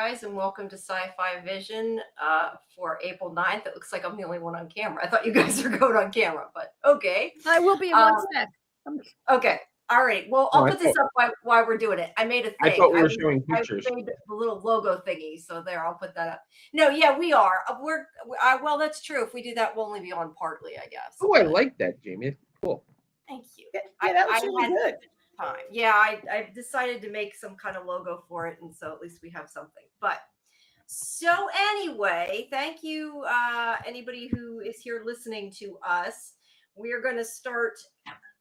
guys, and welcome to Sci-Fi-Vision for April 9th. It looks like I'm the only one on camera. I thought you guys were going on camera, but okay. I will be in one sec. Okay. All right. Well, I'll put this up while we're doing it. I made a thing. I thought we were showing pictures. I made the little logo thingy, so there, I'll put that up. No, yeah, we are. Well, that's true. If we do that, we'll only be on partly, I guess. Oh, I like that, Jamie. It's cool. Thank you. Yeah, that was really good. Time. Yeah, I decided to make some kind of logo for it, and so at least we have something. But so anyway, thank you anybody who is here listening to us. We are going to start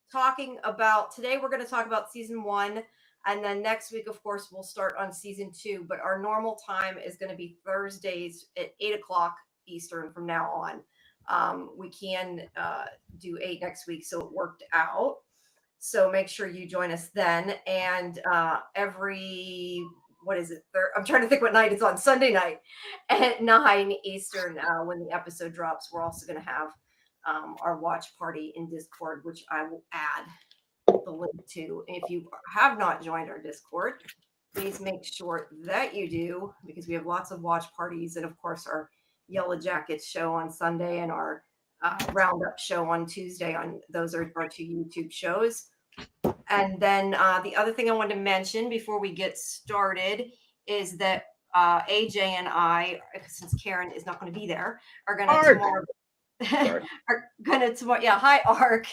talking about today. We're going to talk about season 1, and then next week, of course, we'll start on season 2. But our normal time is going to be Thursdays at 8:00 Eastern from now on. We can do 8 next week, so it worked out. So make sure you join us then. And every, what is it? I'm trying to think what night it's on. Sunday night at 9 Eastern when the episode drops. We're also going to have our watch party in Discord, which I will add the link to. If you have not joined our Discord, please make sure that you do, because we have lots of watch parties. And of course, our Yellowjackets show on Sunday and our Roundup show on Tuesday. Those are our 2 YouTube shows. And then the other thing I wanted to mention before we get started is that AJ and I, since Karen is not going to be there, are going to tomorrow. Yeah, hi Ark.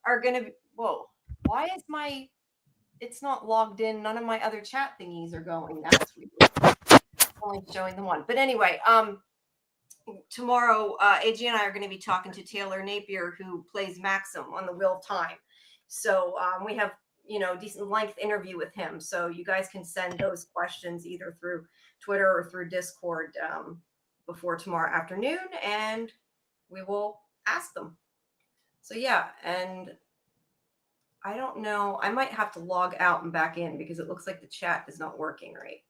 Are going to. Whoa, why is it's not logged in? None of my other chat thingies are going. That's weird. Only showing the one. But anyway, tomorrow AJ and I are going to be talking to Taylor Napier, who plays Maxim on the Wheel of Time. So we have, decent length interview with him. So you guys can send those questions either through Twitter or through Discord before tomorrow afternoon, and we will ask them. So yeah, and I don't know. I might have to log out and back in because it looks like the chat is not working right.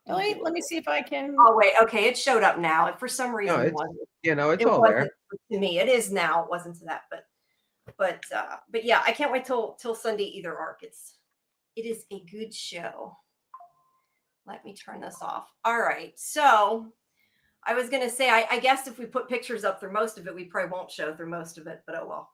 Let me see if I can. Oh wait, okay, it showed up now. If for some reason it's all there. To me, it is now. It wasn't to that, but yeah, I can't wait till Sunday either. Arc, it is a good show. Let me turn this off. All right, so I was gonna say, I guess if we put pictures up through most of it, we probably won't show through most of it, but oh well.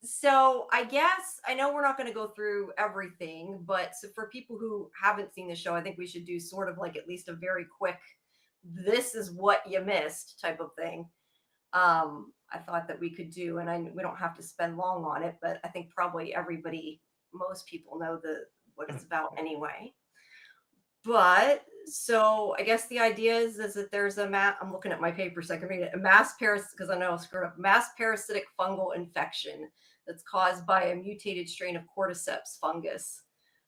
So I guess I know we're not going to go through everything, but so for people who haven't seen the show, I think we should do sort of like at least a very quick, this is what you missed type of thing. I thought that we could do, and we don't have to spend long on it, but I think probably most people know what it's about anyway. But so I guess the idea is that there's I'm looking at my paper so I can read it. Mass parasitic fungal infection that's caused by a mutated strain of cordyceps fungus,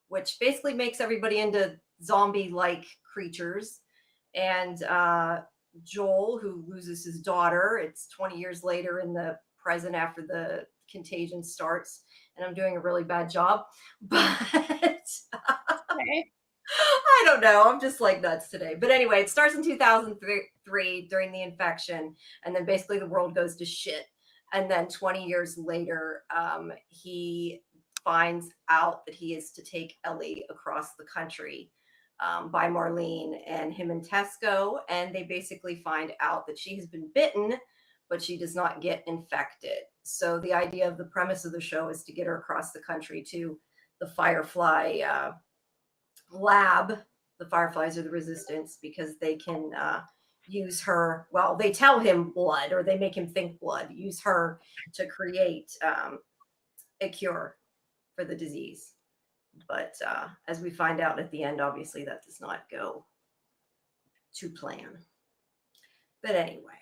which basically makes everybody into zombie-like creatures. And Joel, who loses his daughter, it's 20 years later in the present after the contagion starts, and I'm doing a really bad job, but okay. I don't know. I'm just like nuts today. But anyway, it starts in 2003 during the infection, and then basically the world goes to shit. And then 20 years later, he finds out that he is to take Ellie across the country by Marlene and him and Tesco. And they basically find out that she has been bitten, but she does not get infected. So the idea of the premise of the show is to get her across the country to the Firefly lab. The Fireflies are the Resistance because they can use her. Well, they tell him blood, or they make him think blood. Use her to create a cure for the disease. But as we find out at the end, obviously that does not go to plan. But anyway,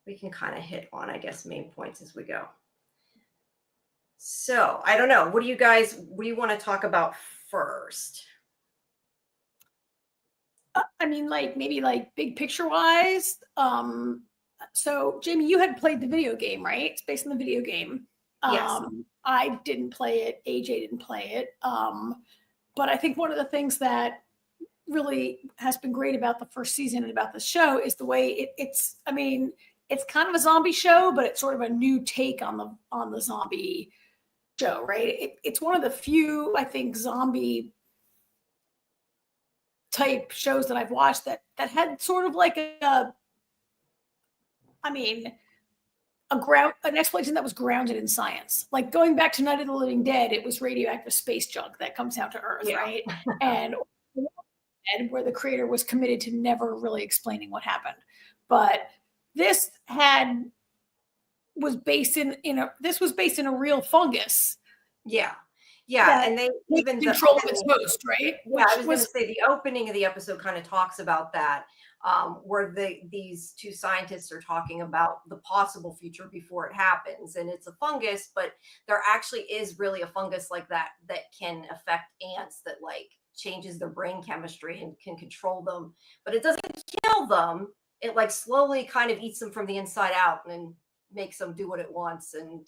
we can kind of hit on, I guess, main points as we go. So I don't know. What do you want to talk about first? I mean, maybe big picture wise. So Jamie, you had played the video game, right? It's based on the video game. Yes. I didn't play it. AJ didn't play it. But I think one of the things that really has been great about the first season and about the show is the way it's kind of a zombie show, but it's sort of a new take on the zombie show, right? It's one of the few, I think, zombie type shows that I've watched that had sort of like an explanation that was grounded in science. Like going back to Night of the Living Dead, it was radioactive space junk that comes down to Earth, right? And where the creator was committed to never really explaining what happened. But this was based in a real fungus. Yeah. Yeah, and they even control its host, right? Yeah, I was going to say the opening of the episode kind of talks about that, where these two scientists are talking about the possible future before it happens, and it's a fungus, but there actually is really a fungus like that can affect ants that like changes their brain chemistry and can control them, but it doesn't kill them. It like slowly kind of eats them from the inside out and makes them do what it wants, and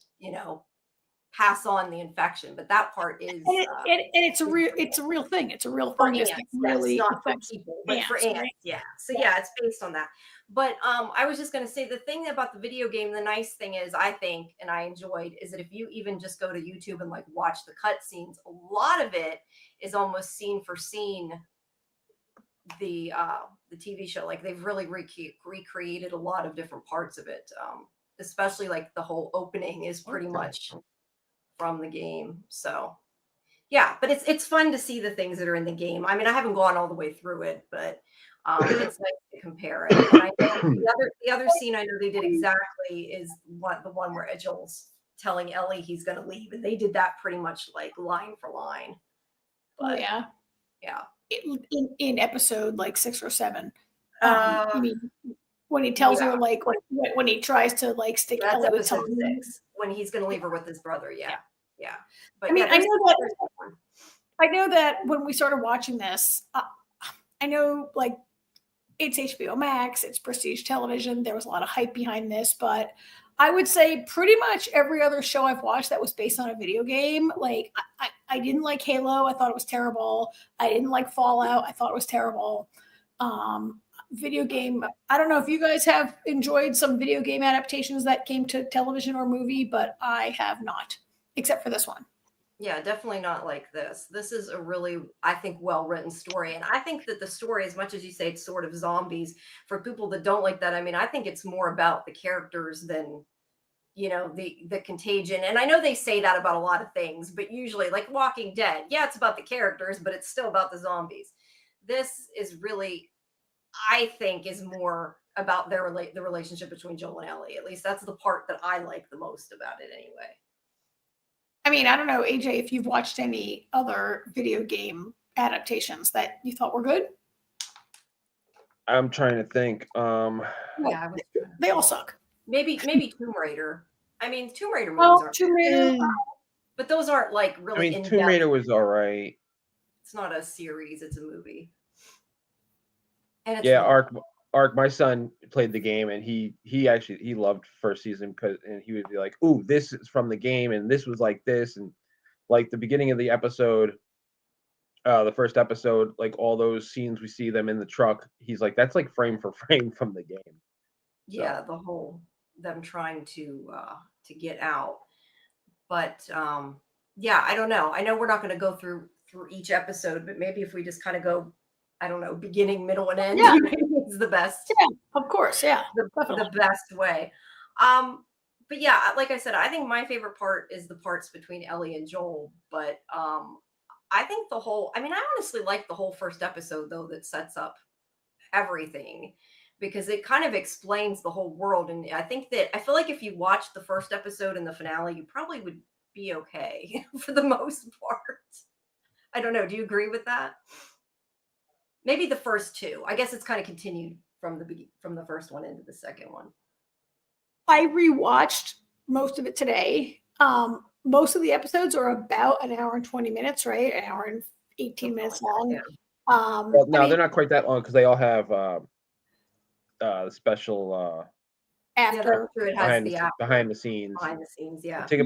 pass on the infection. But that part is it's a real thing. It's a real fungus. Ants, really not for people, but ants, for ants. Right? Yeah. So yeah, it's based on that. But I was just going to say the thing about the video game, the nice thing is, I think, and I enjoyed, is that if you even just go to YouTube and like watch the cutscenes, a lot of it is almost scene for scene the TV show. Like they've really recreated a lot of different parts of it. Especially like the whole opening is pretty much from the game. So yeah, but it's fun to see the things that are in the game. I mean, I haven't gone all the way through it, but it's nice to compare it. And I know the other scene I know they did exactly is the one where Joel's telling Ellie he's going to leave, and they did that pretty much like line for line. But yeah. In episode like 6 or 7. You mean when he tells her like when he tries to like stick Ellie with episode 6 when he's going to leave her with his brother. Yeah. But I mean, I know that when we started watching this, I know like it's HBO Max, it's prestige television. There was a lot of hype behind this, but I would say pretty much every other show I've watched that was based on a video game, like I didn't like Halo. I thought it was terrible. I didn't like Fallout. I thought it was terrible. Video game, I don't know if you guys have enjoyed some video game adaptations that came to television or movie, but I have not, except for this one. Yeah, definitely not like this. This is a really, I think, well-written story. And I think that the story, as much as you say it's sort of zombies, for people that don't like that, I mean, I think it's more about the characters than, the contagion. And I know they say that about a lot of things, but usually, like Walking Dead, yeah, it's about the characters, but it's still about the zombies. This is really, I think, is more about the relationship between Joel and Ellie. At least that's the part that I like the most about it anyway. I mean, I don't know, AJ, if you've watched any other video game adaptations that you thought were good. I'm trying to think. They all suck. Maybe Tomb Raider. I mean, Tomb Raider movies aren't. Tomb Raider, but those aren't like really. I mean, Tomb Raider was all right. It's not a series; it's a movie. And it's Ark. My son played the game, and he loved first season and he would be like, "Ooh, this is from the game, and this was like this," and like the beginning of the episode, the first episode, like all those scenes we see them in the truck. He's like, "That's like frame for frame from the game." Yeah, the whole them trying to get out, but I don't know. I know we're not going to go through each episode, but maybe if we just kind of go, I don't know, beginning, middle, and end. Yeah. Is the best. Yeah, of course. Yeah, the best way. But yeah, like I said, I think my favorite part is the parts between Ellie and Joel. But I think I honestly like the whole first episode though, that sets up everything, because it kind of explains the whole world. And I feel like if you watch the first episode and the finale, you probably would be okay for the most part. I don't know. Do you agree with that? Maybe the first two. I guess it's kind of continued from the first one into the second one. I rewatched most of it today. Most of the episodes are about an hour and 20 minutes, right? An hour and 18 minutes long. Yeah. Well, no, they're not quite that long because they all have special after behind the scenes. Behind the scenes, yeah. Take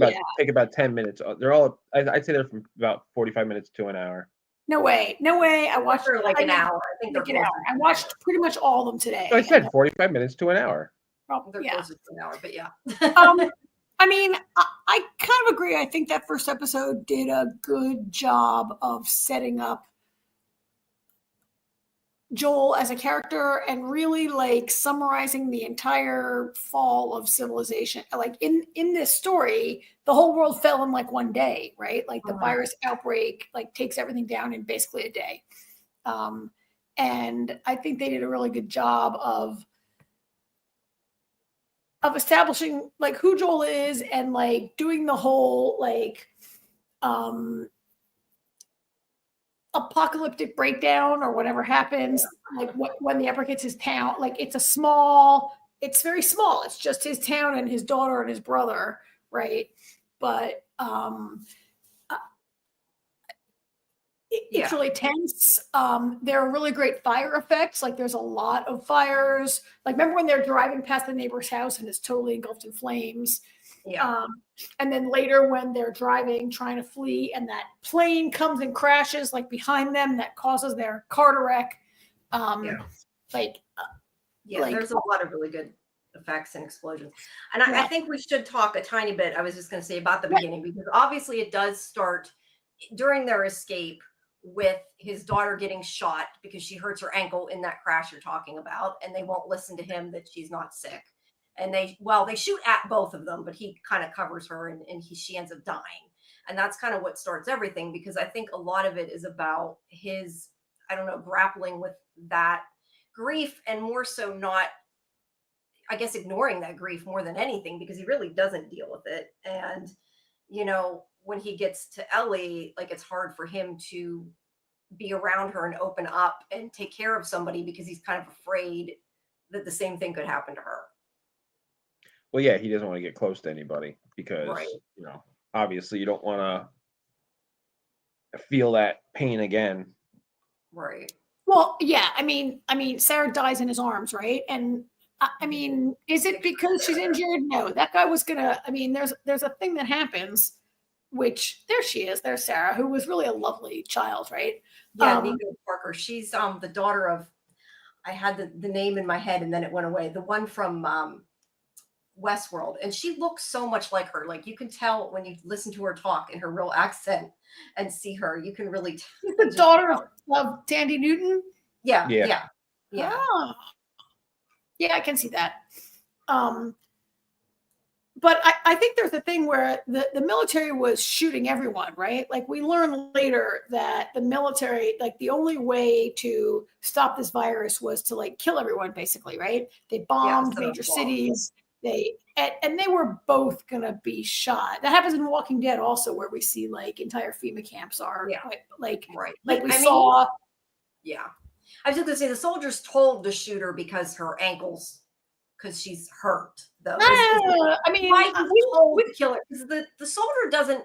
about 10 minutes. They're all. I'd say they're from about 45 minutes to an hour. No way. I watched for like an hour. I think like an hour. I watched pretty much all of them today. So I said 45 minutes to an hour. They're closer to an hour, but yeah. I mean, I kind of agree. I think that first episode did a good job of setting up Joel as a character and really like summarizing the entire fall of civilization. Like in this story, the whole world fell in like one day, right? Like the virus outbreak like takes everything down in basically a day. And I think they did a really good job of establishing like who Joel is and like doing the whole like apocalyptic breakdown or whatever happens, like when the Emperor gets his town, like it's very small. It's just his town and his daughter and his brother, right? But it's really tense. There are really great fire effects. Like there's a lot of fires. Like remember when they're driving past the neighbor's house and it's totally engulfed in flames? Yeah. And then later when they're driving, trying to flee, and that plane comes and crashes like behind them, that causes their car to wreck. Like there's a lot of really good effects and explosions. And I think we should talk a tiny bit, I was just going to say, about the beginning, because obviously it does start during their escape with his daughter getting shot because she hurts her ankle in that crash you're talking about, and they won't listen to him that she's not sick. And they shoot at both of them, but he kind of covers her and she ends up dying. And that's kind of what starts everything, because I think a lot of it is about his, I don't know, grappling with that grief, and more so not, I guess, ignoring that grief more than anything, because he really doesn't deal with it. And, you know, when he gets to Ellie, like it's hard for him to be around her and open up and take care of somebody because he's kind of afraid that the same thing could happen to her. Well, yeah, he doesn't want to get close to anybody because, you know, obviously you don't want to feel that pain again. Right. Well, yeah. I mean, Sarah dies in his arms, right? And I mean, is it because she's injured? No, that guy was gonna. I mean, there's a thing that happens, which there she is. There's Sarah, who was really a lovely child, right? Yeah, Nico Parker. She's the daughter of. I had the name in my head and then it went away. The one from Westworld, and she looks so much like her. Like you can tell when you listen to her talk in her real accent and see her, you can really tell. The daughter of Tandy Newton. Yeah. Oh. Yeah, I can see that. But I think there's a thing where the military was shooting everyone, right? Like we learn later that the military, like the only way to stop this virus was to like kill everyone, basically, right? They bombed major cities. They were both gonna be shot. That happens in Walking Dead also, where we see like entire FEMA camps are like we saw. Yeah. I was just gonna say the soldiers told the shooter because her ankles, because she's hurt. Though I mean, we kill her because the soldier doesn't.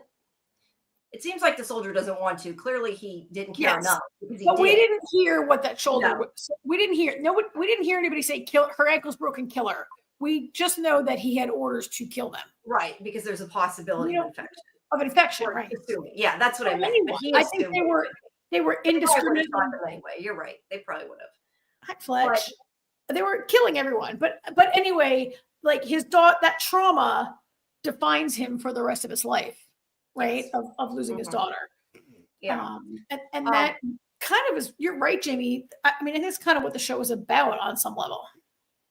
It seems like the soldier doesn't want to. Clearly, he didn't care enough. But we didn't hear what that shoulder. Was. We didn't hear. No, we didn't hear anybody say "kill her ankle's broken, kill her." We just know that he had orders to kill them. Right, because there's a possibility of infection. Of infection, right? Assuming. Yeah, that's what I meant. Anyway, I think they were indiscriminate. Anyway, you're right. They probably would have. Hi, Fletch. They were killing everyone, but anyway, like his daughter, that trauma defines him for the rest of his life, right? Of losing his daughter. Yeah, and that kind of is. You're right, Jamie. I mean, and that's kind of what the show is about on some level.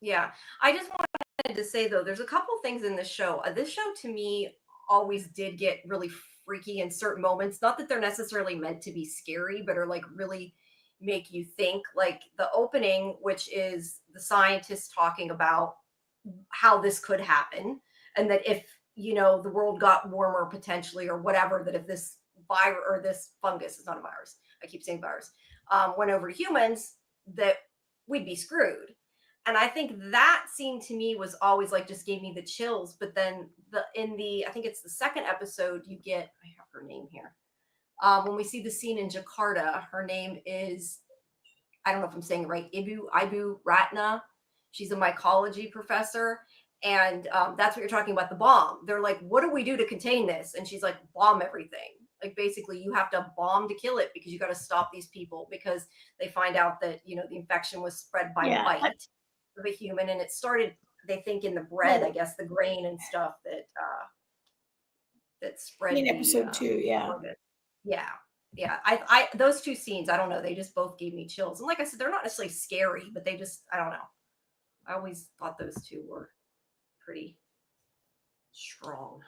Yeah, I just wanted to say though, there's a couple things in this show. This show to me always did get really freaky in certain moments. Not that they're necessarily meant to be scary, but are like really make you think. Like the opening, which is the scientists talking about how this could happen, and that if the world got warmer potentially or whatever, that if this virus or this fungus, is not a virus, I keep saying virus, went over to humans, that we'd be screwed. And I think that scene to me was always like, just gave me the chills. But then I think it's the second episode, you get, I have her name here. When we see the scene in Jakarta, her name is, I don't know if I'm saying it right, Ibu Ratna. She's a mycology professor. And that's what you're talking about, the bomb. They're like, what do we do to contain this? And she's like, bomb everything. Like basically you have to bomb to kill it, because you got to stop these people, because they find out that, the infection was spread by bite of a human. And it started, they think, in the bread, I guess, the grain and stuff that spread in episode 2. Yeah. Yeah. yeah, I those two scenes, I don't know, they just both gave me chills. And like I said, they're not necessarily scary, but they just, I don't know. I always thought those two were pretty strong.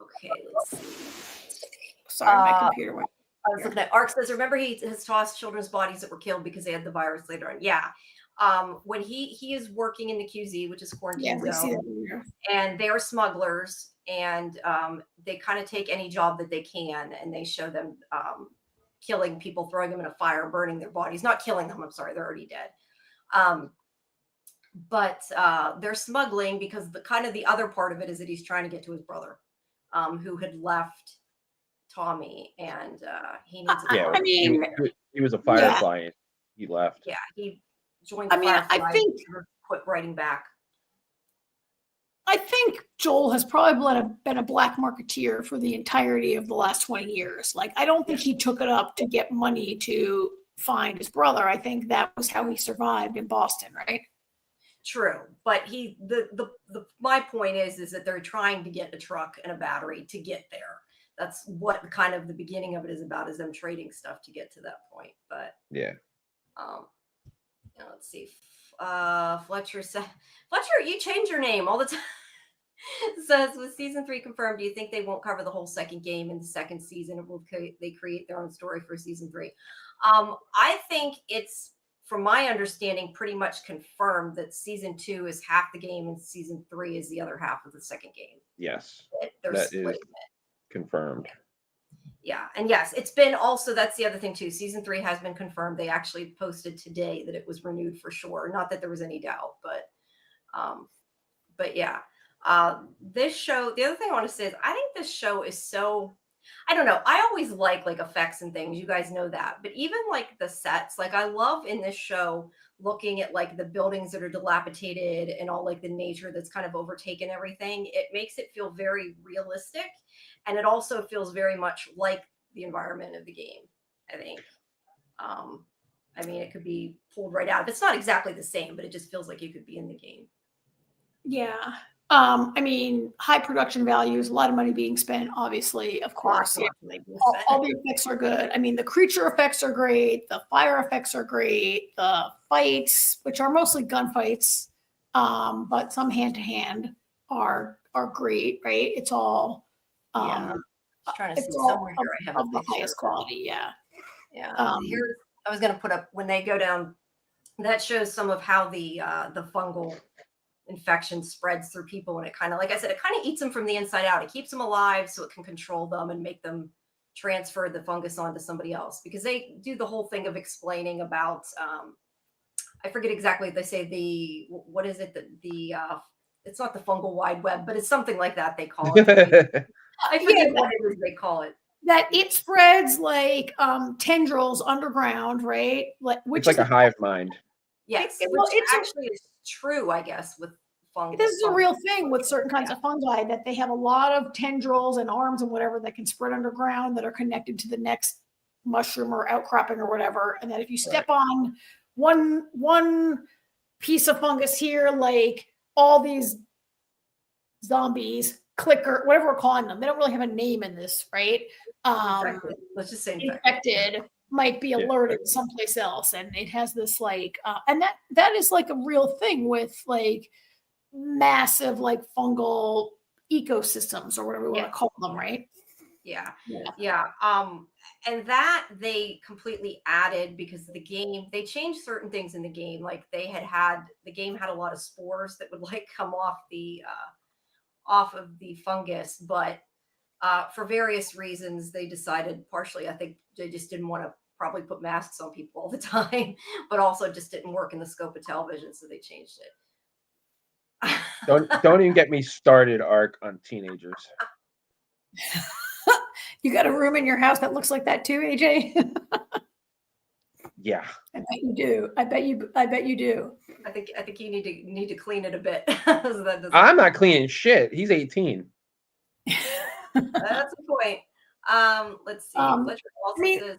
Okay, let's see. Sorry, my computer went. I was looking at Ark says, remember he has tossed children's bodies that were killed because they had the virus later on. Yeah. When he is working in the QZ, which is quarantine zone, and they are smugglers, and they kind of take any job that they can, and they show them killing people, throwing them in a fire, burning their bodies. Not killing them, I'm sorry, they're already dead. But they're smuggling because the other part of it is that he's trying to get to his brother, who had left Tommy, and he needs a Yeah, I mean, he was a Firefly. And he left. Yeah, he joined the Firefly. I think quit writing back. I think Joel has probably been a black marketeer for the entirety of the last 20 years. Like, I don't think he took it up to get money to find his brother. I think that was how he survived in Boston, right? True, but my point is that they're trying to get a truck and a battery to get there. That's what kind of the beginning of it is about, is them trading stuff to get to that point. But yeah. Let's see. Fletcher, you change your name all the time. Says, with season 3 confirmed, do you think they won't cover the whole second game in the second season, or will they create their own story for season 3? I think it's, from my understanding, pretty much confirmed that season 2 is half the game and season 3 is the other half of the second game. Yes, They're that splitting is confirmed. Yeah, and yes, it's been also, that's the other thing too. Season 3 has been confirmed. They actually posted today that it was renewed for sure. Not that there was any doubt, but yeah. This show, the other thing I want to say is I think this show is so, I don't know. I always like effects and things. You guys know that. But even like the sets, like I love in this show looking at like the buildings that are dilapidated and all like the nature that's kind of overtaken everything. It makes it feel very realistic. And it also feels very much like the environment of the game, I think. I mean, it could be pulled right out. It's not exactly the same, but it just feels like you could be in the game. Yeah. I mean, high production values, a lot of money being spent, obviously, of course. Yeah. All the effects are good. I mean, the creature effects are great. The fire effects are great. The fights, which are mostly gunfights, but some hand-to-hand are great, right? It's all I'm trying to see somewhere here. I have of the highest quality. Yeah. Here, I was going to put up, when they go down, that shows some of how the fungal infection spreads through people, and it kind of, like I said, it kind of eats them from the inside out. It keeps them alive so it can control them and make them transfer the fungus onto somebody else, because they do the whole thing of explaining about I forget exactly what they say, what is it, it's not the fungal wide web, but it's something like that they call it. I forget what it is they call it. That it spreads like tendrils underground, right? Which it's like a hive mind. Yes, which actually is true, I guess, with fungus. This is a real thing with certain kinds of fungi, that they have a lot of tendrils and arms and whatever that can spread underground that are connected to the next mushroom or outcropping or whatever. And that if you step on one piece of fungus here, like all these zombies, clicker, whatever we're calling them, they don't really have a name in this, right? Exactly. Let's just say infected might be alerted someplace else, and it has this like and that is like a real thing with like massive like fungal ecosystems or whatever we want to call them, right? Yeah. And that they completely added, because the game, they changed certain things in the game. Like the game had a lot of spores that would like come off of the fungus, but for various reasons they decided, partially I think they just didn't want to probably put masks on people all the time, but also just didn't work in the scope of television, so they changed it. Don't even get me started, Ark, on teenagers. You got a room in your house that looks like that too, AJ? Yeah. I bet you do. I bet you do. I think you need to clean it a bit. So I'm not cleaning shit. He's 18. That's the point. Let's see. Fletcher also says,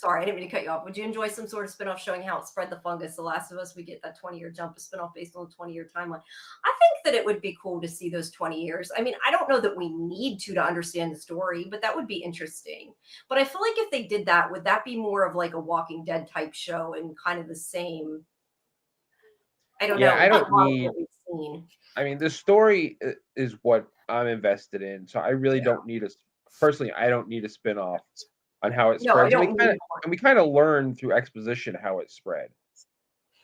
sorry, I didn't mean to cut you off. Would you enjoy some sort of spinoff showing how it spread the fungus? The Last of Us, we get that 20-year jump, a spinoff based on the 20-year timeline. I think that it would be cool to see those 20 years. I mean, I don't know that we need to understand the story, but that would be interesting. But I feel like if they did that, would that be more of like a Walking Dead type show and kind of the same? I don't know. Yeah, I don't model need. that we've seen. I mean, the story is what I'm invested in, so I really Yeah. don't need a. Personally, I don't need a spin-off on how it No, I spreads. don't need And we kind of learn through exposition how it spread.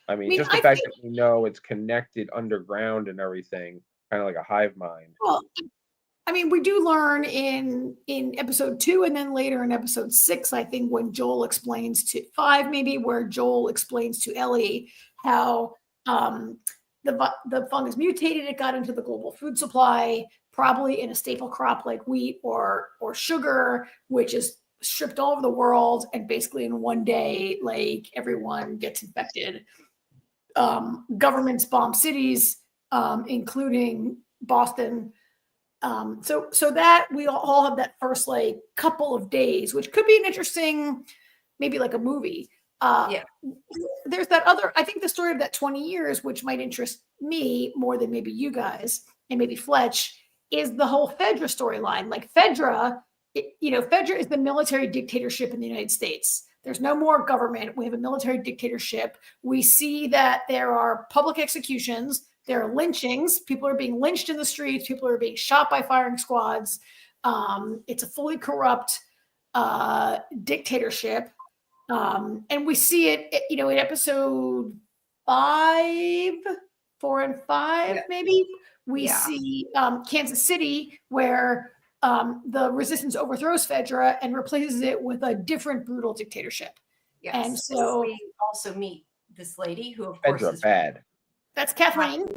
I mean, just the I fact think, that we know it's connected underground and everything, kind of like a hive mind. well, I mean, we do learn in episode 2 and then later in episode 6, I think, when Joel explains to 5, maybe, where Joel explains to Ellie how the fungus mutated, it got into the global food supply, probably in a staple crop like wheat or sugar, which is stripped all over the world, and basically in one day, like, everyone gets infected. Governments bomb cities, including Boston. So that we all have that first like couple of days, which could be an interesting, maybe like a movie. Yeah. There's that other, I think the story of that 20 years, which might interest me more than maybe you guys and maybe Fletch, is the whole Fedra storyline. Like Fedra, Fedra is the military dictatorship in the United States. There's no more government. We have a military dictatorship. We see that there are public executions. There are lynchings. People are being lynched in the streets. People are being shot by firing squads. It's a fully corrupt dictatorship. And we see it, in episode 4 and 5, maybe. We see Kansas City, where the resistance overthrows Fedra and replaces it with a different brutal dictatorship. Yes. And so we also meet this lady who, of course, is bad. That's Kathleen,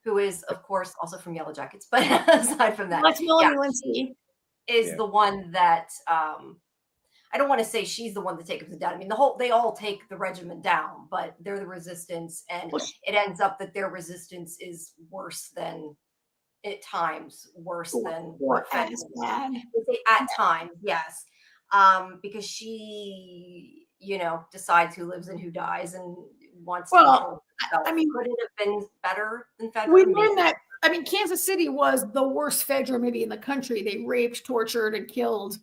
who is, of course, also from Yellowjackets. But aside from that, that's Melanie Lindsay. Is the one that I don't want to say she's the one that takes them down. I mean, they all take the regiment down, but they're the resistance, and it ends up that their resistance is worse than, at times, worse than or as bad. At times, yes, because she, decides who lives and who dies and wants to control herself. I mean, could it have been better than Fedra? We learned that. I mean, Kansas City was the worst Fedra maybe in the country. They raped, tortured, and killed,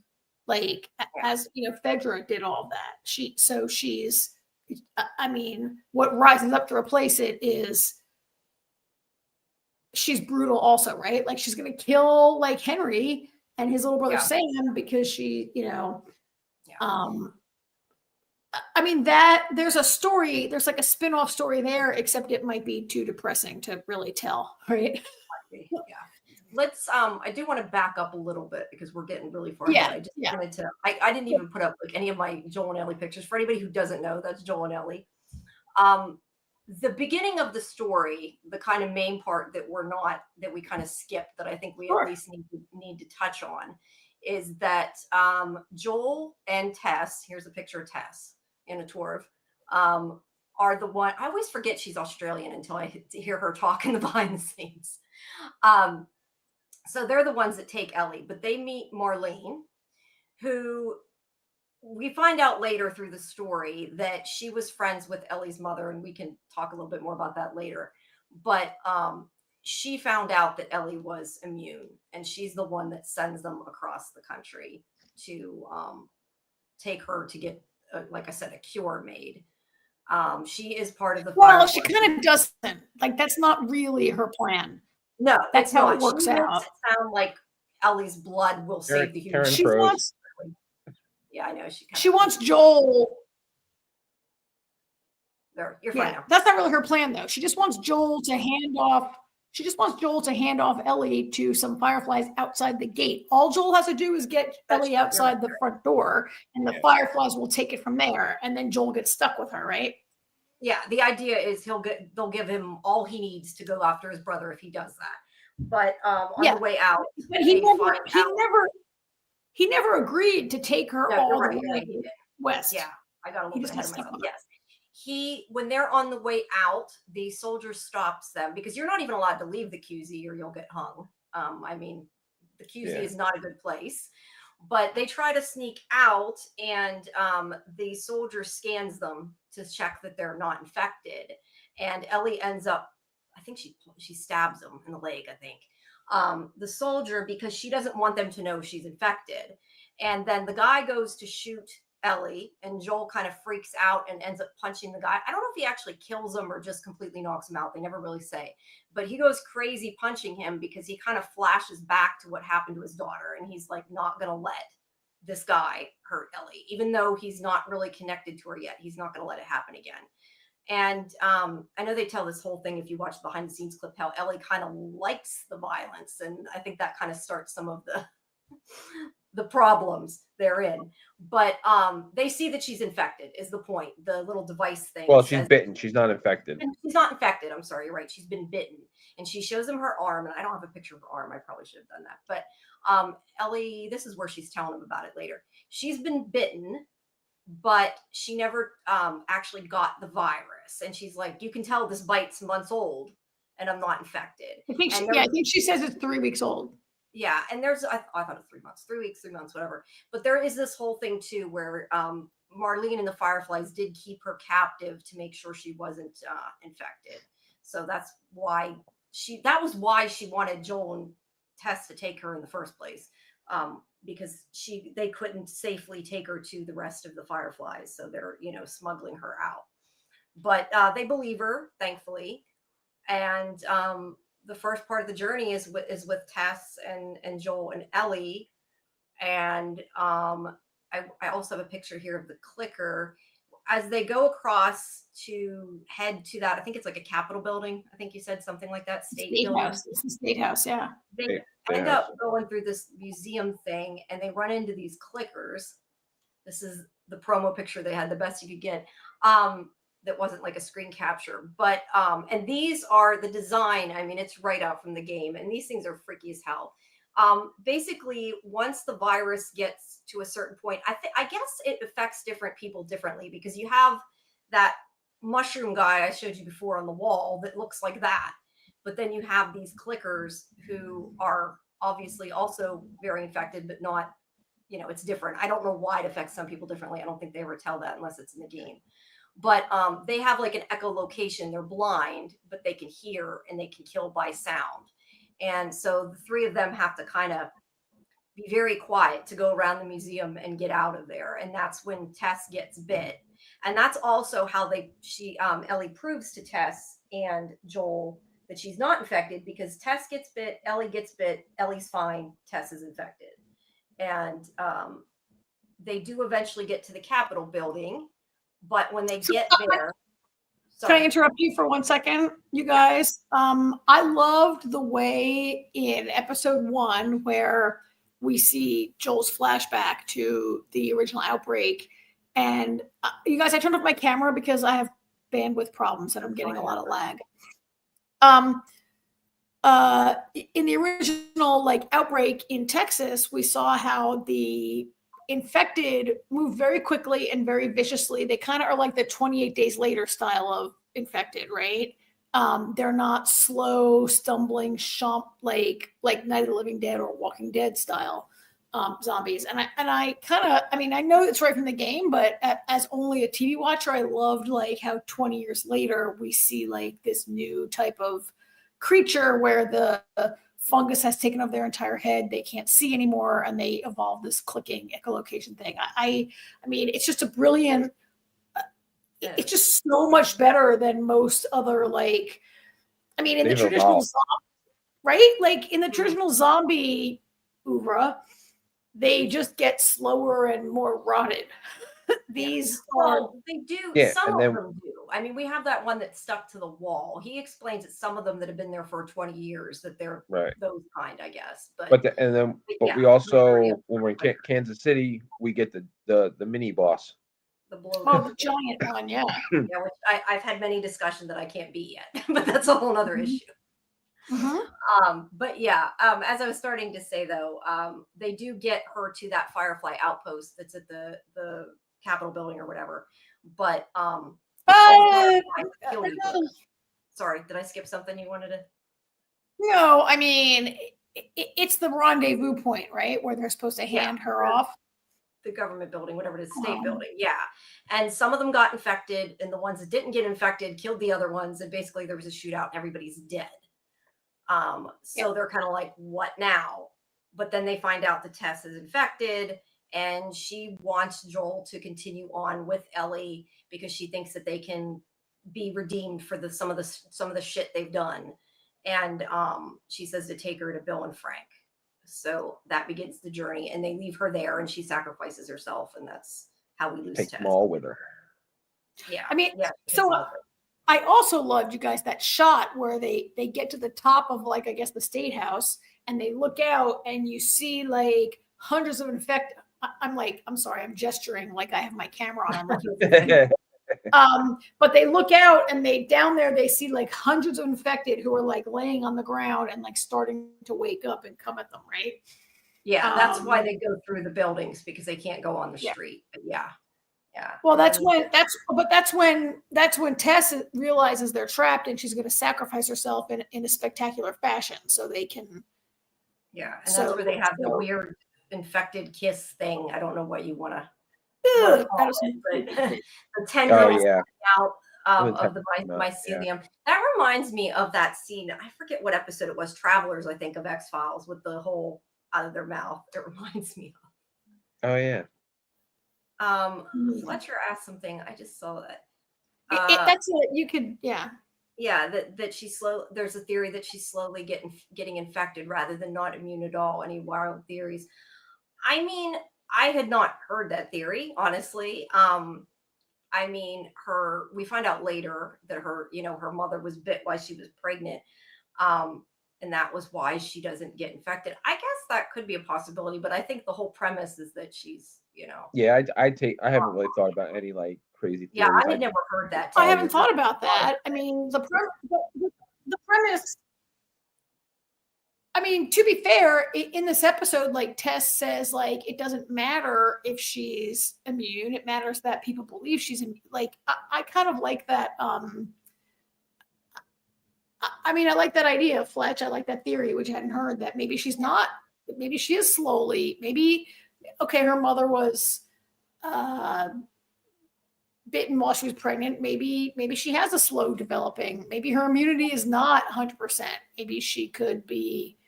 as Fedra did all that. She's. I mean, what rises up to replace it is she's brutal, also, right? Like, she's gonna kill Henry and his little brother Sam because she, I mean, that there's a story, there's like a spin-off story there, except it might be too depressing to really tell, right? Yeah. Let's I do want to back up a little bit because we're getting really far ahead. I just wanted to I didn't even put up any of my Joel and Ellie pictures. For anybody who doesn't know, that's Joel and Ellie. The beginning of the story, the kind of main part that we kind of skipped, that I think we at least need to touch on, is that Joel and Tess, here's a picture of Tess in a Torv, are the one. I always forget she's Australian until I hear her talk in the behind the scenes. So they're the ones that take Ellie, but they meet Marlene, who we find out later through the story that she was friends with Ellie's mother, and we can talk a little bit more about that later. But she found out that Ellie was immune, and she's the one that sends them across the country to take her to get, like I said, a cure made. She is part of the. Well, she kind of doesn't. Like, that's not really her plan. No, that's how it works out. Makes it sound like Ellie's blood will save the human. She wants. Yeah, I know. She wants Joel. There, you're fine now. That's not really her plan, though. She just wants Joel to hand off. She just wants Joel to hand off Ellie to some fireflies outside the gate. All Joel has to do is get Ellie outside the front door, and the fireflies will take it from there. And then Joel gets stuck with her, right? Yeah, the idea is they'll give him all he needs to go after his brother if he does that. But on the way out, but he never agreed to take her all the way west. Yeah, I got a little bit ahead of myself. Yes. When they're on the way out, the soldier stops them because you're not even allowed to leave the QZ or you'll get hung. I mean, the QZ is not a good place. But they try to sneak out, and the soldier scans them to check that they're not infected. And Ellie ends up, I think she stabs him in the leg, I think. The soldier, because she doesn't want them to know she's infected. And then the guy goes to shoot Ellie, and Joel kind of freaks out and ends up punching the guy. I don't know if he actually kills him or just completely knocks him out. They never really say. But he goes crazy punching him because he kind of flashes back to what happened to his daughter. And he's like not going to let this guy hurt Ellie, even though he's not really connected to her yet. He's not going to let it happen again. And I know they tell this whole thing, if you watch the behind the scenes clip, how Ellie kind of likes the violence. And I think that kind of starts some of the problems therein. But they see that she's infected is the point. The little device thing. Well, she's bitten. She's not infected. She's not infected. I'm sorry. You're right. She's been bitten. And she shows him her arm. And I don't have a picture of her arm. I probably should have done that. But Ellie, this is where she's telling him about it later. She's been bitten, but she never actually got the virus. And she's like, you can tell this bite's months old and I'm not infected. I think she says it's 3 weeks old. Yeah. And there's, I thought it was 3 months, 3 weeks, 3 months, whatever. But there is this whole thing too, where Marlene and the Fireflies did keep her captive to make sure she wasn't infected. So that's why that was why she wanted Joel and Tess to take her in the first place. Because they couldn't safely take her to the rest of the Fireflies. So they're, smuggling her out. But they believe her, thankfully. And the first part of the journey is with Tess and Joel and Ellie. And I also have a picture here of the clicker. As they go across to head to that, I think it's like a Capitol building. I think you said something like that. State building. House. It's the State House, yeah. They end up going through this museum thing, and they run into these clickers. This is the promo picture they had, the best you could get. That wasn't like a screen capture, but and these are the design. I mean, it's right out from the game, and these things are freaky as hell. Basically, once the virus gets to a certain point, I guess it affects different people differently, because you have that mushroom guy I showed you before on the wall that looks like that. But then you have these clickers who are obviously also very infected, but not, it's different. I don't know why it affects some people differently. I don't think they ever tell that unless it's in the game. But they have like an echolocation. They're blind, but they can hear and they can kill by sound. And so the three of them have to kind of be very quiet to go around the museum and get out of there. And that's when Tess gets bit. And that's also how Ellie proves to Tess and Joel that she's not infected, because Tess gets bit, Ellie gets bit, Ellie's fine, Tess is infected. And they do eventually get to the Capitol building, but when they get there... Can I interrupt you for 1 second, you guys? I loved the way in episode 1 where we see Joel's flashback to the original outbreak. And you guys, I turned off my camera because I have bandwidth problems and I'm getting a lot of lag. In the original outbreak in Texas, we saw how the infected move very quickly and very viciously. They kind of are like the 28 days later style of infected, right? They're not slow, stumbling, like Night of the Living Dead or Walking Dead style zombies. And I know it's right from the game, but as only a TV watcher, I loved how 20 years later we see this new type of creature where the fungus has taken over their entire head. They can't see anymore, and they evolve this clicking echolocation thing. I mean, it's just a brilliant. It's just so much better than most other in the traditional right? In the traditional zombie oeuvre, they just get slower and more rotted. These they do. Yeah, some of them do. I mean, we have that one that's stuck to the wall. He explains that some of them that have been there for 20 years, that they're those kind, I guess. But we also, when we're in Kansas City, we get the mini boss. The giant one, yeah. Yeah, which I've had many discussions that I can't beat yet, but that's a whole other issue. Mm-hmm. But yeah, as I was starting to say though, they do get her to that Firefly outpost that's at the Capitol building or whatever. But sorry, did I skip something you wanted to? No, I mean, it's the rendezvous point, right, where they're supposed to hand her off. The government building, whatever it is, state building. Yeah. And some of them got infected, and the ones that didn't get infected killed the other ones. And basically there was a shootout and everybody's dead. So they're kind of like, what now? But then they find out that Tess is infected, and she wants Joel to continue on with Ellie because she thinks that they can be redeemed for some of the shit they've done. And she says to take her to Bill and Frank. So that begins the journey, and they leave her there, and she sacrifices herself, and that's how we lose Take Tess. them all with her. Yeah. I mean, so I also loved, you guys, that shot where they get to the top of, like, I guess the state house, and they look out and you see like hundreds of infected. I'm sorry, I'm gesturing like I have my camera on. I'm looking but they look out, and down there they see like hundreds of infected who are like laying on the ground and like starting to wake up and come at them, right? Yeah, that's why they go through the buildings, because they can't go on the street. But yeah. Well, that's when Tess realizes they're trapped, and she's going to sacrifice herself in a spectacular fashion so they can. Yeah, and that's where they have the weird infected kiss thing. I don't know what you want to. The tendrils out of the mycelium. That reminds me of that scene. I forget what episode it was. Travelers, I think, of X-Files, with the hole out of their mouth. It reminds me of. Oh yeah. Fletcher asked something. I just saw that. Yeah, that there's a theory that she's slowly getting infected rather than not immune at all. Any wild theories? I mean, I had not heard that theory, honestly. I mean, we find out later that her mother was bit while she was pregnant. And that was why she doesn't get infected. I guess that could be a possibility, but I think the whole premise is that she's, Yeah, I haven't really thought about any like crazy theories. Yeah, I had never heard that. I haven't thought about that. I mean, the premise. I mean, to be fair, in this episode, like Tess says, like, it doesn't matter if she's immune. It matters that people believe she's immune. Like, I kind of like that. I mean, I like that idea, Fletch. I like that theory, which I hadn't heard, that maybe she's not. Maybe she is slowly. Maybe, okay, her mother was bitten while she was pregnant. Maybe she has a slow developing. Maybe her immunity is not 100%. Maybe she could be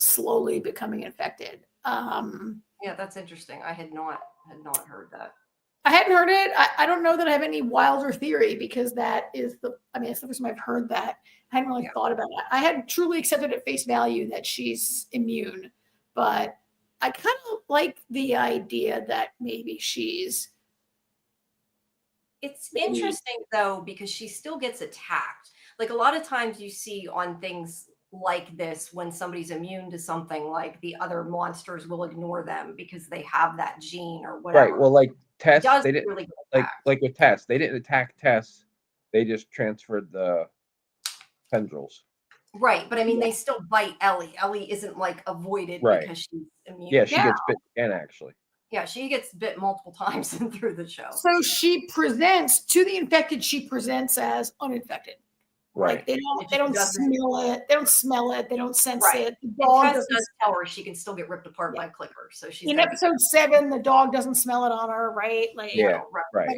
slowly becoming infected. Yeah, that's interesting. I had not heard that. I hadn't heard it. I don't know that I have any wilder theory, because it's the first time I've heard that. I hadn't really thought about it. I hadn't truly accepted at face value that she's immune, but I kind of like the idea that maybe she's. It's interesting though, because she still gets attacked. Like, a lot of times you see on things like this, when somebody's immune to something, like, the other monsters will ignore them because they have that gene or whatever. Right. Well, like Tess, they didn't really like with Tess, they didn't attack Tess. They just transferred the tendrils. Right, but I mean, they still bite Ellie. Ellie isn't like avoided because she's immune. Yeah, she gets bit again, actually. Yeah, she gets bit multiple times through the show. So she presents to the infected. She presents as uninfected. Right. Like, they don't smell it. They don't smell it. They don't sense it. The dog does tell her she can still get ripped apart by a clicker. So she's in episode 7. The dog doesn't smell it on her, right? Like, right.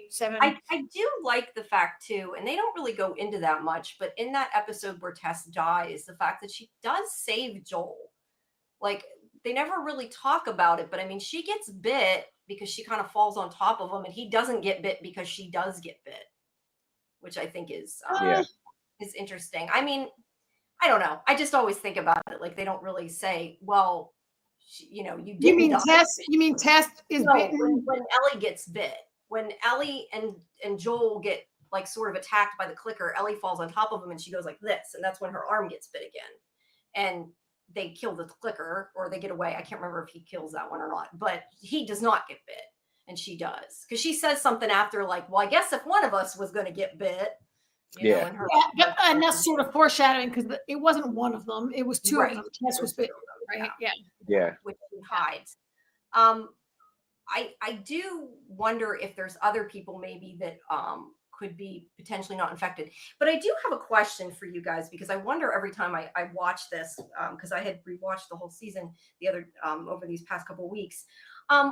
7. I do like the fact too, and they don't really go into that much, but in that episode where Tess dies, the fact that she does save Joel. Like, they never really talk about it, but I mean, she gets bit because she kind of falls on top of him, and he doesn't get bit because she does get bit, which I think is interesting. I mean, I don't know. I just always think about it like, they don't really say, well, you didn't. You mean Tess is bitten? When Ellie gets bit, when Ellie and Joel get like sort of attacked by the clicker, Ellie falls on top of him and she goes like this, and that's when her arm gets bit again, and they kill the clicker, or they get away. I can't remember if he kills that one or not, but he does not get bit, and she does, because she says something after like, well, I guess if one of us was going to get bit, and that's sort of foreshadowing, because it wasn't one of them; it was two of them. Tess was bit, right? Yeah. Which she hides. I do wonder if there's other people maybe that could be potentially not infected. But I do have a question for you guys, because I wonder every time I watch this, because I had rewatched the whole season the other over these past couple weeks. In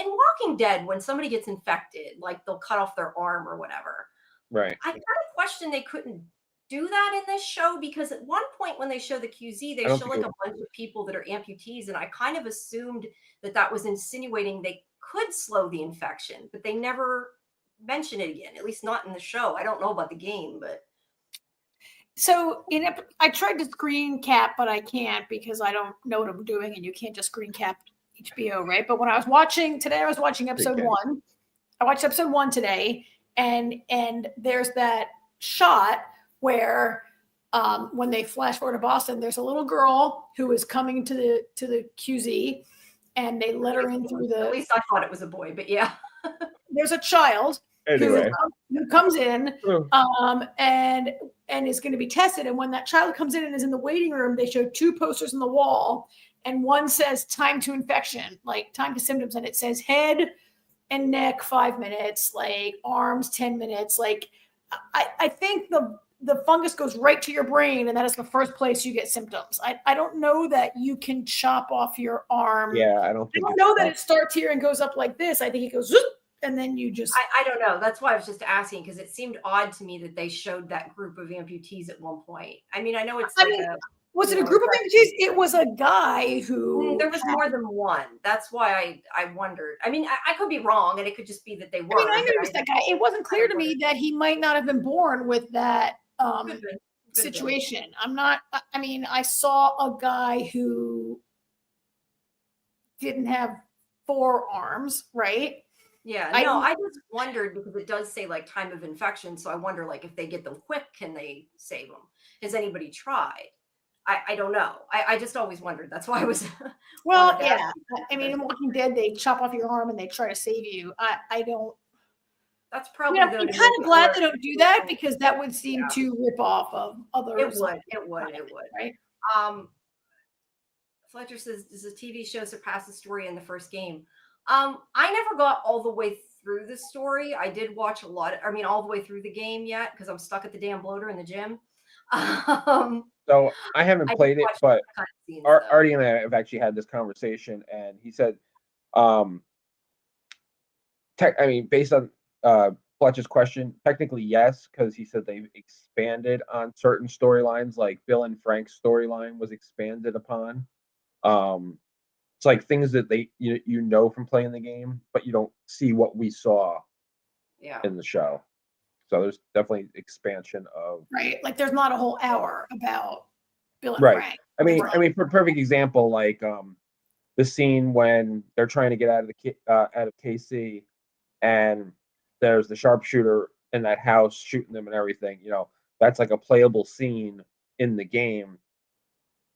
Walking Dead, when somebody gets infected, like they'll cut off their arm or whatever. Right. I kind of question they couldn't do that in this show, because at one point when they show the QZ, they I don't show think like a bunch of people that are amputees, and I kind of assumed that was insinuating they could slow the infection, but they never mention it again, at least not in the show. I don't know about the game, but So I tried to screen cap, but I can't because I don't know what I'm doing, and you can't just screen cap HBO, right? But when I was watching today, I was watching episode Okay. 1. I watched episode 1 today, and there's that shot where when they flash forward to Boston, there's a little girl who is coming to the QZ, and they let her in through the. At least I thought it was a boy, but yeah. There's a child Anyway. who comes in and is going to be tested. And when that child comes in and is in the waiting room, they show 2 posters on the wall, and one says time to infection, like time to symptoms, and it says head and neck 5 minutes, like arms 10 minutes. Like I think the fungus goes right to your brain, and that is the first place you get symptoms. I don't know that you can chop off your arm. Yeah, I don't know that it starts here and goes up like this. I think it goes zoop, and then you just. I don't know. That's why I was just asking, because it seemed odd to me that they showed that group of amputees at one point. I mean, I know it's was it a group of amputees? It was a guy who. There was more than one. That's why I wondered. I mean, I could be wrong, and it could just be that they were. I mean, I noticed that guy. It wasn't clear to me that he might not have been born with that situation. I'm not. I mean, I saw a guy who didn't have 4 arms, right? Yeah, no, I just wondered, because it does say like time of infection. So I wonder, like, if they get them quick, can they save them? Has anybody tried? I don't know. I just always wondered. That's why I was. Well, yeah. I mean, in Walking Dead, they chop off your arm and they try to save you. I don't. That's probably. I'm kind of glad they don't do that, because that would seem to rip off of other. It would. Right. Fletcher says, does the TV show surpass the story in the first game? I never got all the way through the story. I did watch all the way through the game yet, because I'm stuck at the damn bloater in the gym. So I haven't played it, but Artie and I have actually had this conversation, and he said, based on Fletcher's question, technically yes, because he said they've expanded on certain storylines, like Bill and Frank's storyline was expanded upon. It's like things that you know from playing the game, but you don't see what we saw in the show. So there's definitely expansion of like there's not a whole hour about Bill and Frank. I mean, for a perfect example, like the scene when they're trying to get out of KC, and there's the sharpshooter in that house shooting them and everything. You know, that's like a playable scene in the game,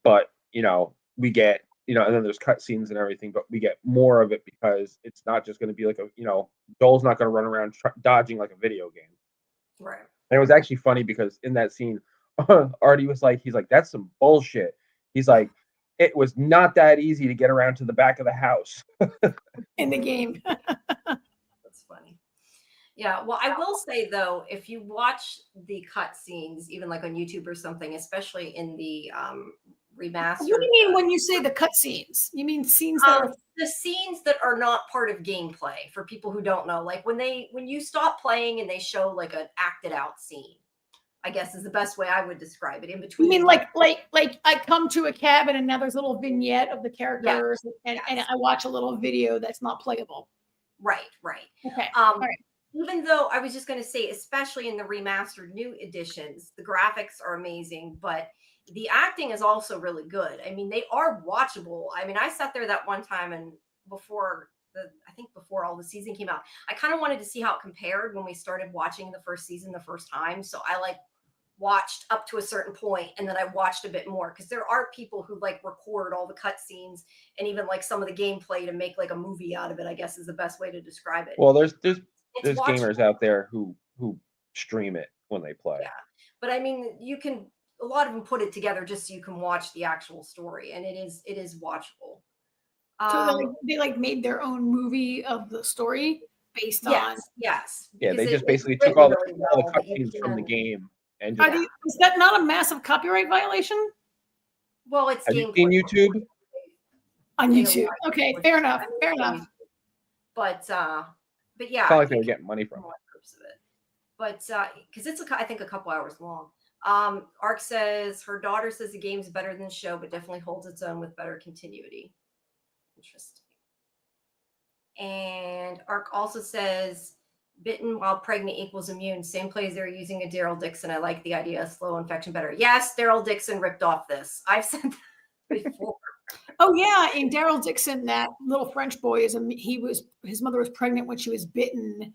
but we get and then there's cut scenes and everything, but we get more of it because it's not just going to be like Joel's not going to run around dodging like a video game. Right. And it was actually funny because in that scene, Artie was like, he's like, that's some bullshit. He's like, it was not that easy to get around to the back of the house. In the game. That's funny. Yeah. Well, I will say though, if you watch the cut scenes, even like on YouTube or something, especially in the remastered. What do you mean when you say the cut scenes? You mean scenes that are the scenes that are not part of gameplay, for people who don't know, like when you stop playing and they show like an acted out scene, I guess is the best way I would describe it. In between. You mean like I come to a cabin and now there's a little vignette of the characters and I watch a little video that's not playable. Right. Okay. All right. Even though I was just going to say, especially in the remastered new editions, the graphics are amazing, but the acting is also really good. I mean, they are watchable. I mean, I sat there that one time, and before all the season came out, I kind of wanted to see how it compared when we started watching the first season the first time. So I watched up to a certain point, and then I watched a bit more, because there are people who record all the cut scenes and even some of the gameplay to make a movie out of it, I guess is the best way to describe it. Well, there's gamers out there who stream it when they play. Yeah. But I mean, a lot of them put it together just so you can watch the actual story, and it is watchable. So they made their own movie of the story. based on. Yes. Yeah, because they just it's basically took written all the really well, but you cutscenes from the can- game and Are just. these, is that not a massive copyright violation Well, it's Have you gameplay. seen YouTube? on They YouTube? allow Okay, it. fair enough. I mean, Fair it's on enough. YouTube. But yeah, It's not like they you were can getting money from watch it. clips of it. But because it's I think a couple hours long. Ark says her daughter says the game's better than the show, but definitely holds its own with better continuity. Interesting. And Ark also says bitten while pregnant equals immune. Same plays they're using a Daryl Dixon. I like the idea of slow infection better. Yes, Daryl Dixon ripped off this. I've said that before. Oh yeah, in Daryl Dixon, that little French boy his mother was pregnant when she was bitten,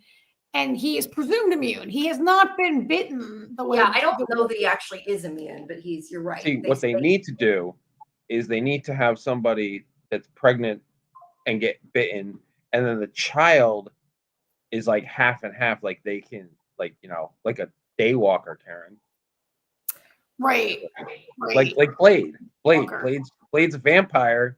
and he is presumed immune. He has not been bitten the way. Yeah, I don't know that he actually is immune, but you're right. See, what they need to do is they need to have somebody that's pregnant and get bitten, and then the child is like half and half, like they can, like, like a daywalker, Karen. Right. Like Blade. Blade's a vampire,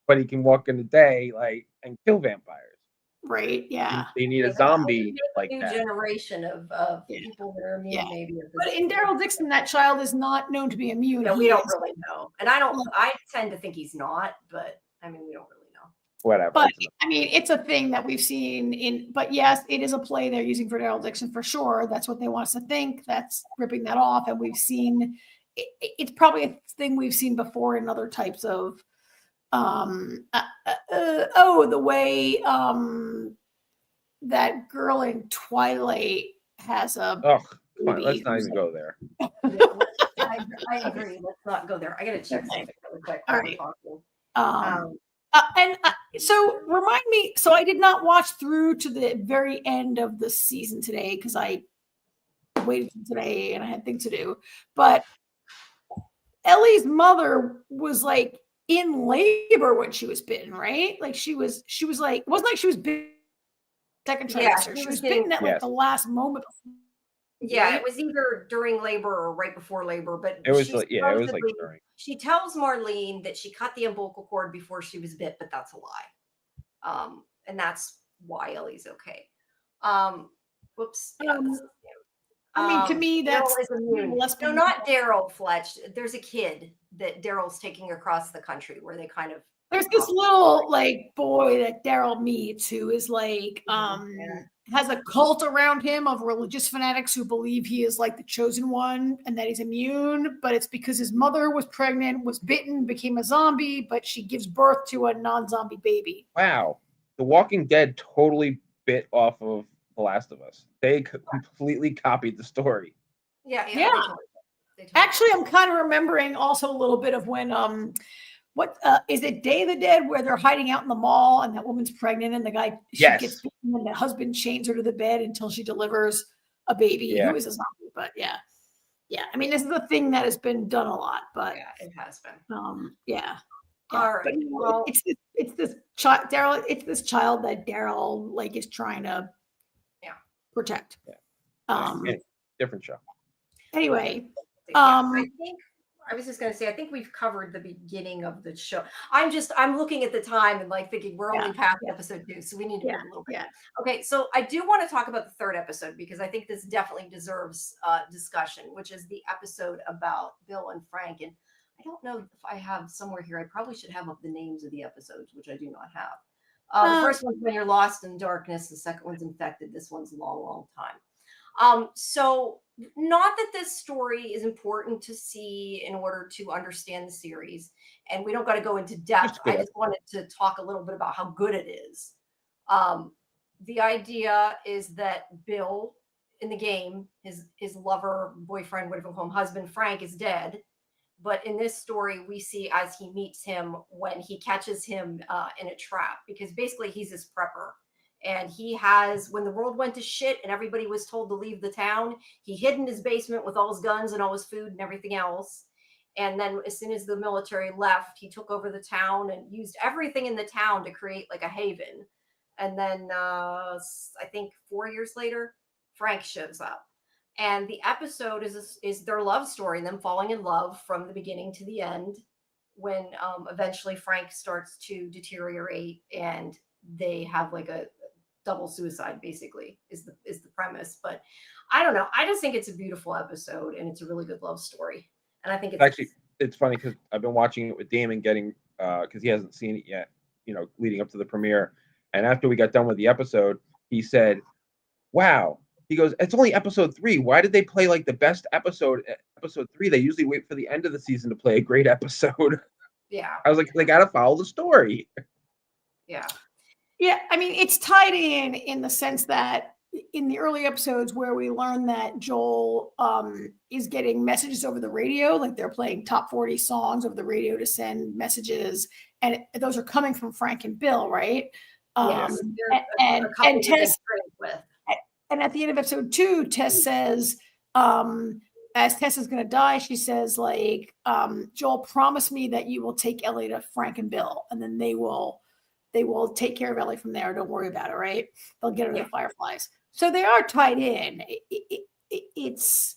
but he can walk in the day, like, and kill vampires. Right. Yeah. They need a zombie like new that. generation of people that are immune, maybe. But in Daryl Dixon, that child is not known to be immune. Yeah, we don't really know, and I tend to think he's not, but I mean, we don't really know. Whatever. But I mean, it's a thing that we've seen in. But yes, it is a play they're using for Daryl Dixon for sure. That's what they want us to think. That's ripping that off, and we've seen. It's probably a thing we've seen before in other types of. The way that girl in Twilight has a. Oh, come on, let's not even go there. I agree. Let's not go there. I gotta check something really quick. All right. So remind me. So I did not watch through to the very end of the season today because I waited for today and I had things to do. But Ellie's mother was like in labor when she was bitten, right? Like she was like, it wasn't like she was bitten second trimester. She was bitten at like the last moment. Yeah, right? It was either during labor or right before labor, but it was like during. She tells Marlene that she cut the umbilical cord before she was bit, but that's a lie. And that's why Ellie's okay. Whoops. I mean, to me, that's no, not Daryl Fletch. There's a kid that Daryl's taking across the country where they kind of. There's this little like boy that Daryl meets who is like has a cult around him of religious fanatics who believe he is like the chosen one and that he's immune, but it's because his mother was pregnant, was bitten, became a zombie, but she gives birth to a non-zombie baby. Wow. The Walking Dead totally bit off of The Last of Us. They completely copied the story. Yeah. They totally. Actually, I'm kind of remembering also a little bit of when what is it Day of the Dead where they're hiding out in the mall and that woman's pregnant and the guy gets beaten and the husband chains her to the bed until she delivers a baby who is a zombie. But yeah. I mean, this is a thing that has been done a lot, but it has been. All right. But, well, it's this child, Daryl. It's this child that Daryl like is trying to protect. Different show. Anyway, I think I was just going to say, I think we've covered the beginning of the show. I'm looking at the time and like thinking we're only past episode 2, so we need to move a little bit. Okay, so I do want to talk about the third episode because I think this definitely deserves discussion, which is the episode about Bill and Frank. And I don't know if I have somewhere here. I probably should have up the names of the episodes, which I do not have. The first one's When You're Lost in Darkness. The second one's Infected. This one's Long, Long Time. So not that this story is important to see in order to understand the series, and we don't got to go into depth. I just wanted to talk a little bit about how good it is. The idea is that Bill in the game, his lover, boyfriend, whatever you call him, husband, Frank, is dead. But in this story, we see as he meets him when he catches him in a trap, because basically he's his prepper. And he has, when the world went to shit and everybody was told to leave the town, he hid in his basement with all his guns and all his food and everything else. And then as soon as the military left, he took over the town and used everything in the town to create like a haven. And then I think 4 years later, Frank shows up. And the episode is their love story, them falling in love from the beginning to the end, when eventually Frank starts to deteriorate and they have like a double suicide, basically, is the premise. But I don't know. I just think it's a beautiful episode, and it's a really good love story. And I think it's Actually, it's funny because I've been watching it with Damon, getting because he hasn't seen it yet, leading up to the premiere. And after we got done with the episode, he said, "Wow." He goes, "It's only episode 3. Why did they play like the best episode, episode 3? They usually wait for the end of the season to play a great episode." yeah, I was like, "They got to follow the story." yeah, Yeah, I mean, it's tied in the sense that in the early episodes where we learn that Joel is getting messages over the radio, like they're playing top 40 songs over the radio to send messages, and those are coming from Frank and Bill, right? yes. They're And a couple Tess, that they trade with. and at the end of episode 2, Tess says, as Tess is going to die, she says, like, Joel, promise me that you will take Ellie to Frank and Bill, and then they will take care of Ellie from there. Don't worry about it, right? They'll get her to the Fireflies. So they are tied in. It's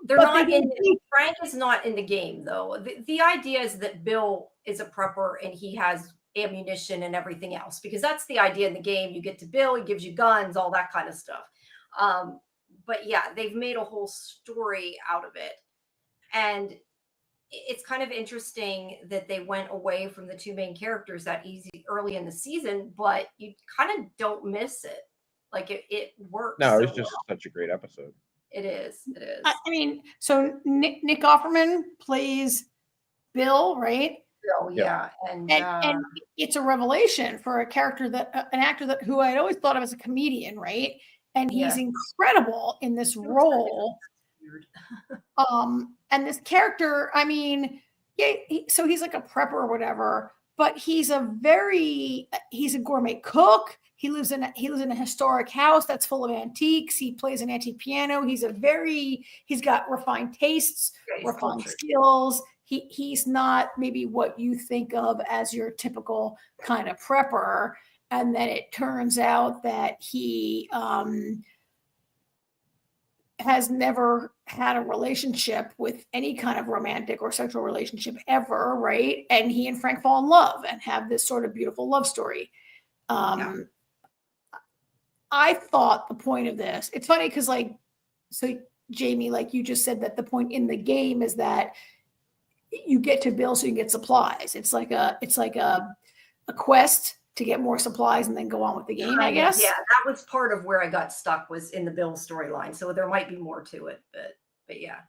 they're not in. Frank is not in the game, though. The idea is that Bill is a prepper and he has ammunition and everything else, because that's the idea in the game. You get to Bill, he gives you guns, all that kind of stuff. But yeah, they've made a whole story out of it, and it's kind of interesting that they went away from the two main characters that early in the season, but you kind of don't miss it. Like it works. No, it's just such a great episode. It is. It is. I mean, so Nick Offerman plays Bill, right? Bill, yeah. And it's a revelation for a character that an actor that who I'd always thought of as a comedian, right? And he's incredible in this role. And this character, I mean, so he's like a prepper or whatever, but he's a gourmet cook. He lives in a historic house that's full of antiques. He plays an antique piano. He's got refined tastes, refined skills. He's not maybe what you think of as your typical kind of prepper. And then it turns out that he has never had a relationship with any kind of romantic or sexual relationship ever, right? And he and Frank fall in love and have this sort of beautiful love story. I thought the point of this, it's funny because so Jamie, like you just said, that the point in the game is that you get to Bill so you can get supplies. It's like a quest to get more supplies and then go on with the game, I guess. Yeah, that was part of where I got stuck, was in the Bill storyline. So there might be more to it, but yeah.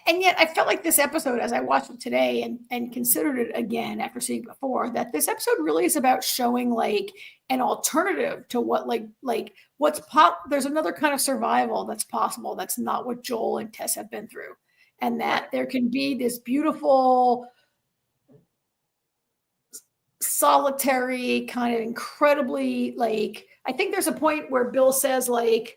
And yet I felt like this episode, as I watched it today and considered it again after seeing it before, that this episode really is about showing like an alternative to what there's another kind of survival that's possible. That's not what Joel and Tess have been through. And that there can be this beautiful, solitary, kind of incredibly, like, I think there's a point where Bill says, like,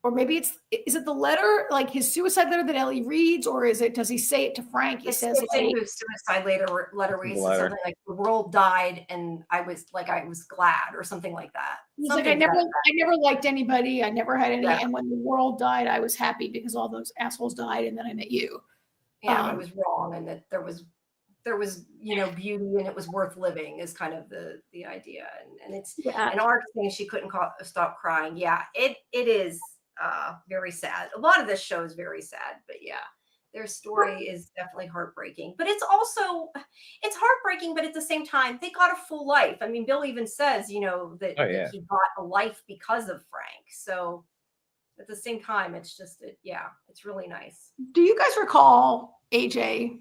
or maybe is it the letter, like his suicide letter that Ellie reads, or does he say it to Frank? He says, like, his suicide letter where he says something like, the world died and I was glad, or something like that. He's like, I never liked anybody. I never had any. Yeah. And when the world died, I was happy because all those assholes died. And then I met you. Yeah, I was wrong. And that there was, beauty and it was worth living is kind of the idea. And it's an art thing. She couldn't stop crying. Yeah, it is very sad. A lot of this show is very sad, but yeah, their story is definitely heartbreaking. But it's heartbreaking, but at the same time, they got a full life. I mean, Bill even says, that he got a life because of Frank. So at the same time, it's just, it's really nice. Do you guys recall, AJ,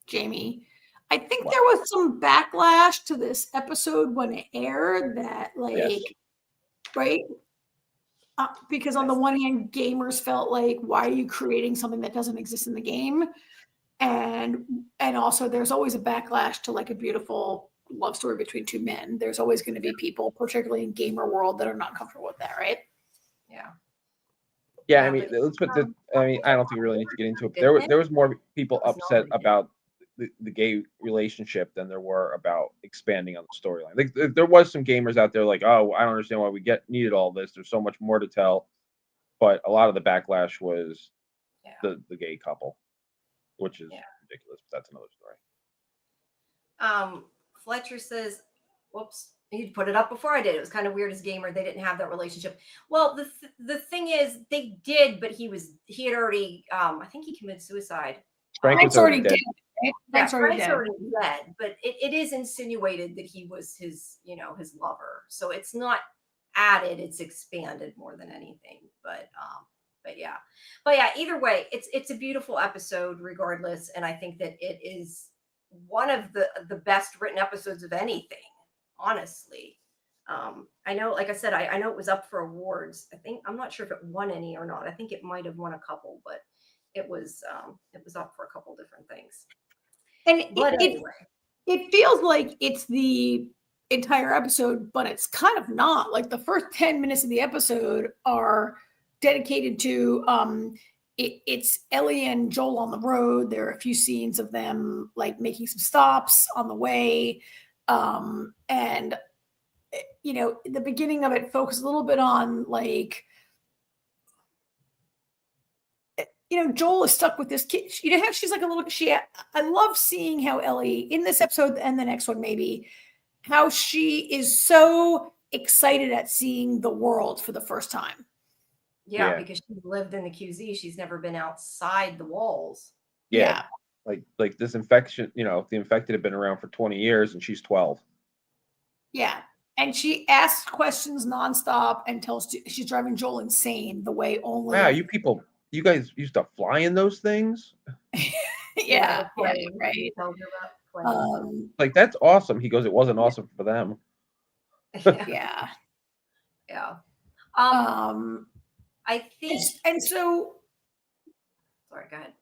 Jamie? I think there was some backlash to this episode when it aired that, right? Because on the one hand, gamers felt like, why are you creating something that doesn't exist in the game? And also there's always a backlash to like a beautiful love story between two men. There's always going to be people, particularly in gamer world, that are not comfortable with that, right? Yeah. Yeah, I mean, let's put I don't think we really need to get into it. There was more people upset about the gay relationship than there were about expanding on the storyline. Like there was some gamers out there like, oh, I don't understand why we needed all this. There's so much more to tell. But a lot of the backlash was the gay couple, which is ridiculous. But that's another story. Fletcher says, whoops, You'd put it up before I did. It was kind of weird as gamer. They didn't have that relationship. Well, the thing is, they did, but he had already. I think he committed suicide. Frank was Frank's already dead. dead. Right? Frank's already dead. Already dead. But it is insinuated that he was his, his lover. So it's not added; it's expanded more than anything. But yeah. Either way, it's a beautiful episode, regardless, and I think that it is one of the best written episodes of anything. Honestly, I know, like I said, I know it was up for awards. I'm not sure if it won any or not. I think it might have won a couple, but it was up for a couple different things. And anyway, it feels like it's the entire episode, but it's kind of not. Like the first 10 minutes of the episode are dedicated to it's Ellie and Joel on the road. There are a few scenes of them like making some stops on the way. And the beginning of it focused a little bit on like, Joel is stuck with this kid. She's like a little, I love seeing how Ellie in this episode and the next one, maybe, how she is so excited at seeing the world for the first time. Yeah. Because she's lived in the QZ. She's never been outside the walls. Yeah. Like this infection, the infected have been around for 20 years and she's 12. Yeah. And she asks questions nonstop and she's driving Joel insane the way only. Wow, you guys used to fly in those things? Yeah, right. Like, that's awesome. He goes, it wasn't awesome for them. Yeah. I think. And so. Sorry, go ahead.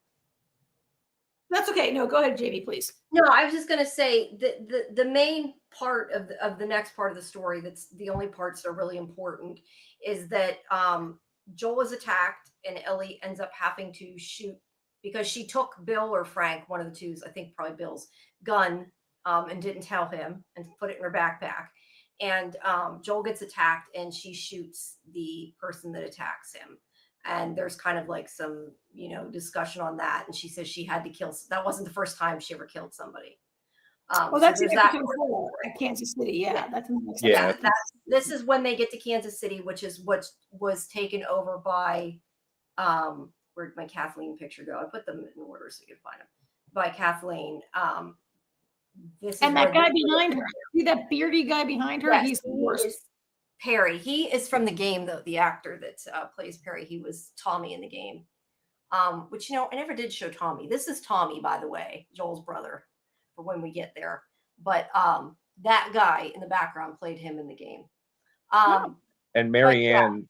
That's okay. No, go ahead, Jamie, please. No, I was just going to say the main part of the next part of the story, that's the only parts that are really important, is that Joel is attacked and Ellie ends up having to shoot because she took Bill or Frank, one of the twos, I think probably Bill's gun, and didn't tell him and put it in her backpack. And Joel gets attacked and she shoots the person that attacks him. And there's kind of like some, discussion on that. And she says she had to kill. That wasn't the first time she ever killed somebody. Well, that's in episode 4 at Kansas City. Yeah, that's in the next episode. This is when they get to Kansas City, which is what was taken over by, where'd my Kathleen picture go? I put them in order so you can find them. By Kathleen. And that guy behind her, see that beardy guy behind her? Yes, he's the worst. Perry. He is from the game, though. The actor that plays Perry, he was Tommy in the game. Which, I never did show Tommy. This is Tommy, by the way, Joel's brother, for when we get there. But that guy in the background played him in the game. And Marianne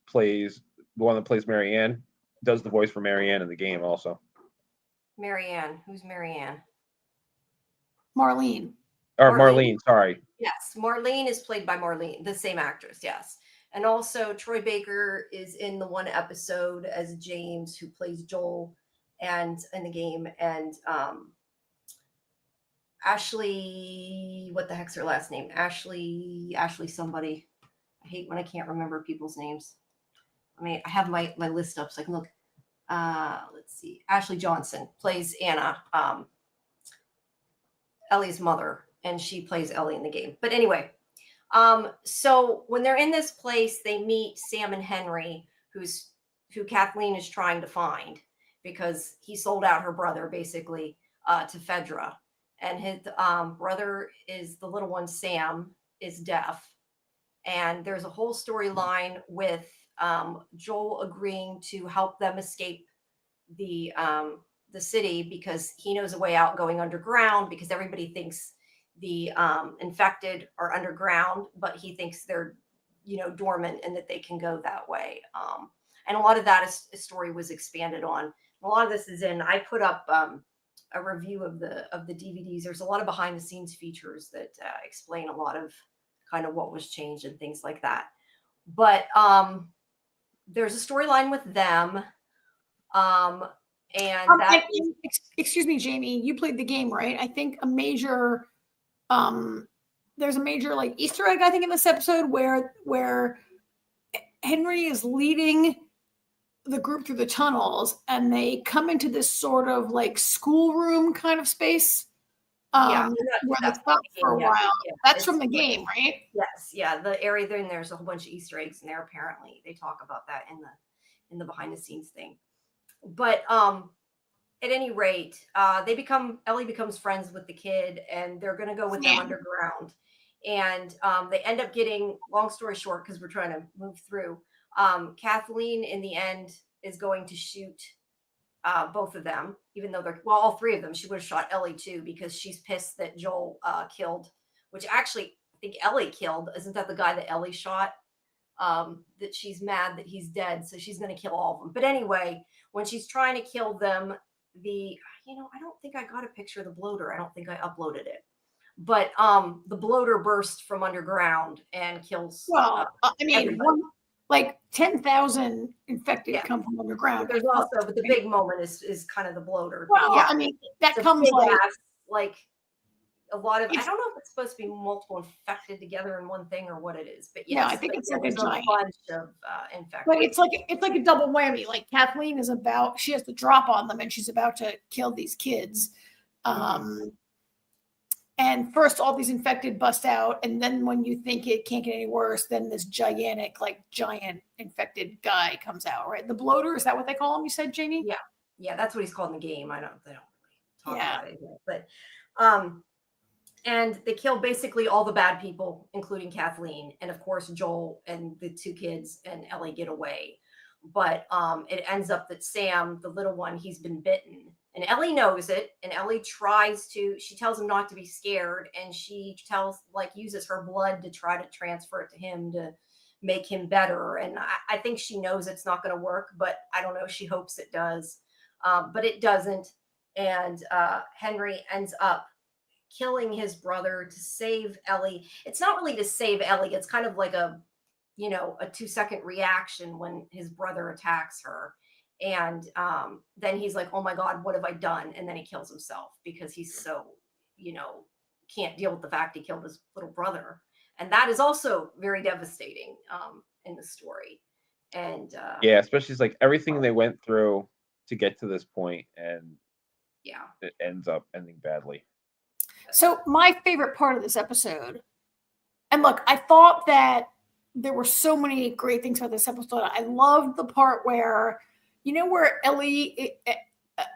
plays the one that plays Marianne, does the voice for Marianne in the game also. Marianne. Who's Marianne? Marlene. Or Marlene, sorry. Yes, Marlene is played by Marlene, the same actress, yes. And also Troy Baker is in the one episode as James, who plays Joel and in the game. And Ashley, what the heck's her last name? Ashley somebody. I hate when I can't remember people's names. I have my list up so I can look. Let's see. Ashley Johnson plays Anna, Ellie's mother, and she plays Ellie in the game. But anyway, so when they're in this place, they meet Sam and Henry, who Kathleen is trying to find because he sold out her brother basically to Fedra. And his brother is the little one, Sam, is deaf. And there's a whole storyline with Joel agreeing to help them escape the city because he knows a way out going underground, because everybody thinks the infected are underground, but he thinks they're, dormant and that they can go that way. And a lot of that story was expanded on. A lot of this is I put up a review of the DVDs. There's a lot of behind the scenes features that explain a lot of kind of what was changed and things like that. But there's a storyline with them. Excuse me, Jamie, you played the game, right? I think there's a major like Easter egg, I think, in this episode where Henry is leading the group through the tunnels and they come into this sort of like schoolroom kind of space. Yeah, where they that's from stopped the for a game, yeah, while. yeah, That's from it's the game, right? yes, yeah, the area there, and there's a whole bunch of Easter eggs in there. Apparently, they talk about that in the behind the scenes thing. But at any rate, Ellie becomes friends with the kid, and they're going to go with them Sam. underground. And they end up getting, long story short, because we're trying to move through. Kathleen, in the end, is going to shoot both of them, even though all three of them. She would have shot Ellie too, because she's pissed that Joel killed, which actually I think Ellie killed. Isn't that the guy that Ellie shot? That she's mad that he's dead, so she's going to kill all of them. But anyway, when she's trying to kill them, I don't think I got a picture of the bloater. I don't think I uploaded it. But the bloater burst from underground and kills. Well, I mean, like 10,000 infected Yeah. come from underground. But the big moment is kind of the bloater. Well, yeah, I mean, that it's comes like a lot of. I don't know if it's supposed to be multiple infected together in one thing or what it is, but yes, no, I think it's like a giant bunch of infected. But it's like a double whammy. Like Kathleen she has to drop on them, and she's about to kill these kids. And first, all these infected bust out, and then when you think it can't get any worse, then this giant infected guy comes out. Right, the bloater, is that what they call him? You said, Jamie? Yeah, that's what he's called in the game. They don't really talk about it yet, but and they kill basically all the bad people, including Kathleen, and of course Joel and the two kids and Ellie get away. But it ends up that Sam, the little one, he's been bitten, and Ellie knows it, and Ellie she tells him not to be scared, and she uses her blood to try to transfer it to him to make him better. And I think she knows it's not going to work, but I don't know, she hopes it does. But it doesn't, and Henry ends up killing his brother to save Ellie. It's not really to save Ellie. It's kind of like a 2-second reaction when his brother attacks her. And then he's like, oh my God, what have I done? And then he kills himself because he's so, can't deal with the fact he killed his little brother. And that is also very devastating in the story. And yeah, especially like everything they went through to get to this point, and yeah, it ends up ending badly. So my favorite part of this episode, and look, I thought that there were so many great things about this episode. I loved the part where, where Ellie,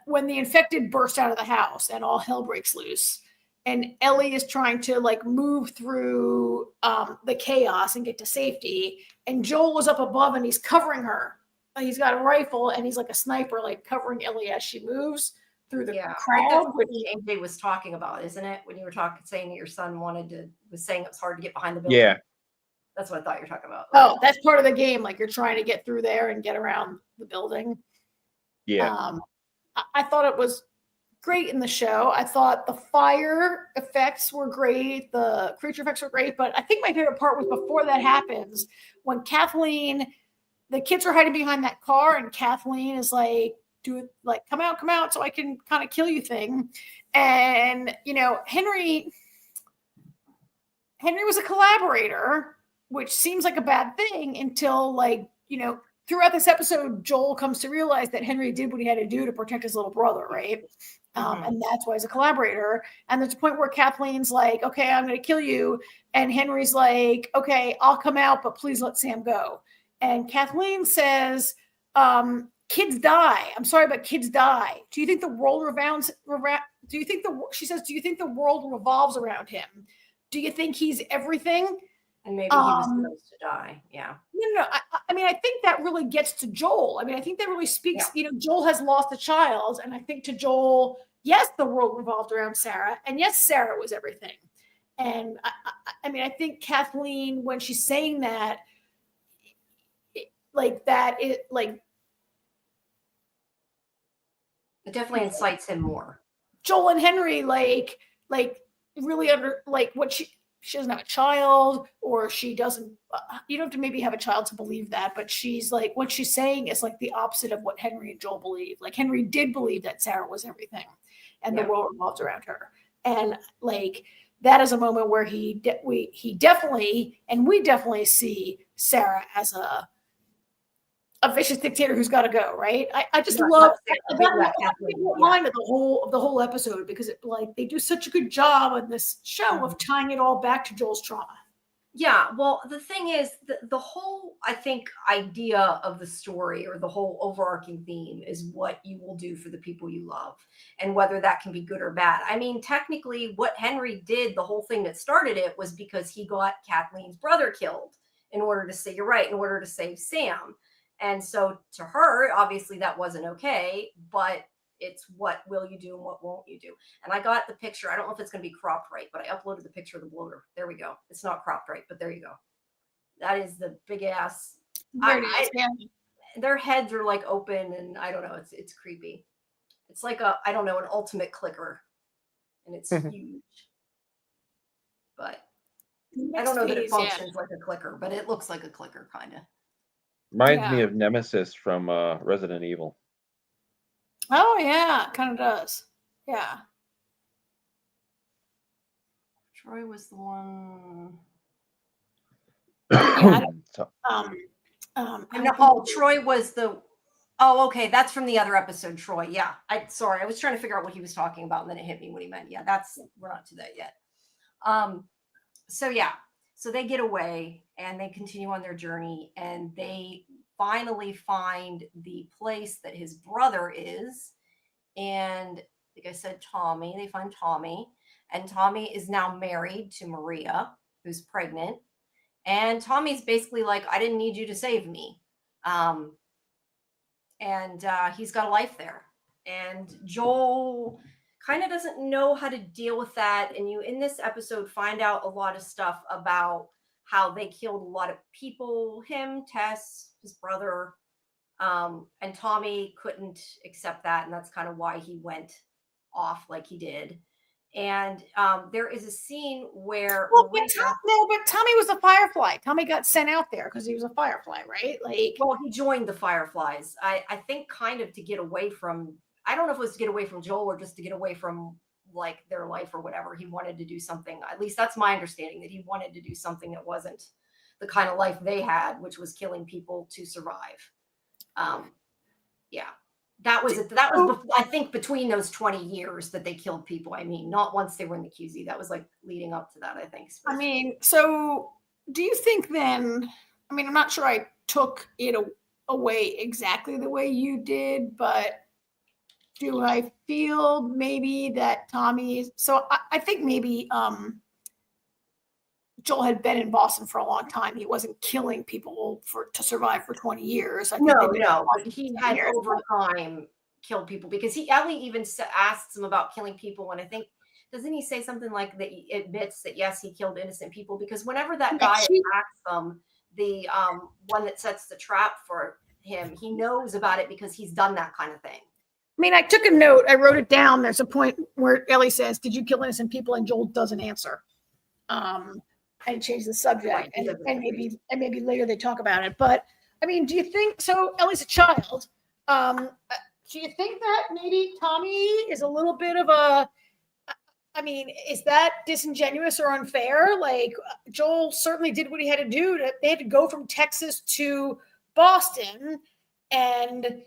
when the infected burst out of the house and all hell breaks loose, and Ellie is trying to move through the chaos and get to safety, and Joel is up above and he's covering her. He's got a rifle and he's like a sniper, covering Ellie as she moves through the crowd. What AJ was talking about, isn't it? When you were saying that your son was saying it was hard to get behind the building. Yeah. That's what I thought you were talking about. Oh, that's part of the game. You're trying to get through there and get around the building. Yeah. I thought it was great in the show. I thought the fire effects were great. The creature effects were great. But I think my favorite part was before that happens, when Kathleen, the kids are hiding behind that car, and Kathleen is like, do it, come out so I can kind of kill you thing. And, Henry was a collaborator, which seems like a bad thing until throughout this episode, Joel comes to realize that Henry did what he had to do to protect his little brother, right? And that's why he's a collaborator. And there's a point where Kathleen's like, okay, I'm going to kill you. And Henry's like, okay, I'll come out, but please let Sam go. And Kathleen says, kids die. I'm sorry, but kids die. Do you think the world she says, do you think the world revolves around him? Do you think he's everything? And maybe he was supposed to die. Yeah. No. I mean, I think that really gets to Joel. I mean, I think that really speaks, Joel has lost a child. And I think to Joel, yes, the world revolved around Sarah. And yes, Sarah was everything. And I think Kathleen, when she's saying that, it definitely incites him more. Joel and Henry, really under, what she doesn't have a child, or she doesn't, you don't have to maybe have a child to believe that, but she's what she's saying is the opposite of what Henry and Joel believe. Henry did believe that Sarah was everything and the world revolves around her. And that is a moment where we definitely see Sarah as a a vicious dictator who's got to go, right? I just Yeah, love that's that it. Kathleen, yeah. line of the whole episode, because it, like, they do such a good job on this show of tying it all back to Joel's trauma. Yeah, well, the thing is, the whole, I think, idea of the story, or the whole overarching theme, is what you will do for the people you love, and whether that can be good or bad. I mean, technically, what Henry did, the whole thing that started it, was because he got Kathleen's brother killed in order to say, you're right, in order to save Sam. And so to her, obviously, that wasn't okay, but it's what will you do and what won't you do. And I got the picture. I don't know if it's going to be cropped right, but I uploaded the picture of the bloater. There we go. It's not cropped right, but there you go. That is the big ass. Their heads are like open, and I don't know. It's creepy. It's like I don't know, an ultimate clicker, and it's huge. But I don't know that it functions like a clicker, but it looks like a clicker, kind of. Reminds me of Nemesis from Resident Evil. Oh yeah, kind of does. Yeah. Troy was the one. Troy was the. Oh, okay. That's from the other episode, Troy. Yeah. Sorry. I was trying to figure out what he was talking about, and then it hit me what he meant. Yeah, we're not to that yet. So they get away and they continue on their journey, and they finally find the place that his brother is. And like I said, they find Tommy, and Tommy is now married to Maria, who's pregnant. And Tommy's basically like, I didn't need you to save me. And he's got a life there. And Joel kind of doesn't know how to deal with that. And you, in this episode, find out a lot of stuff about how they killed a lot of people, him, Tess, his brother. And Tommy couldn't accept that. And that's kind of why he went off like he did. And there is a scene where but Tommy was a Firefly. Tommy got sent out there because he was a Firefly, right? Like, well, he joined the Fireflies. I think kind of to get away from. I don't know if it was to get away from Joel or just to get away from like their life or whatever. He wanted to do something. At least that's my understanding, that he wanted to do something that wasn't the kind of life they had, which was killing people to survive. Yeah. That was I think between those 20 years that they killed people. I mean, not once they were in the QZ. That was like leading up to that, I think. I mean, so do you think then, I mean, I'm not sure I took it away exactly the way you did, but do I feel maybe that Tommy, so I think maybe Joel had been in Boston for a long time. He wasn't killing people to survive for 20 years. No, but he had over time killed people, because Ellie even asks him about killing people. And I think, doesn't he say something like that he admits that, yes, he killed innocent people? Because whenever that guy attacks them, the one that sets the trap for him, he knows about it because he's done that kind of thing. I mean, I took a note. I wrote it down. There's a point where Ellie says, did you kill innocent people? And Joel doesn't answer. And change the subject, right, and maybe later they talk about it. But I mean, do you think so? Ellie's a child. Do you think that maybe Tommy is a little bit of a? I mean, is that disingenuous or unfair? Like, Joel certainly did what he had to do. They had to go from Texas to Boston, and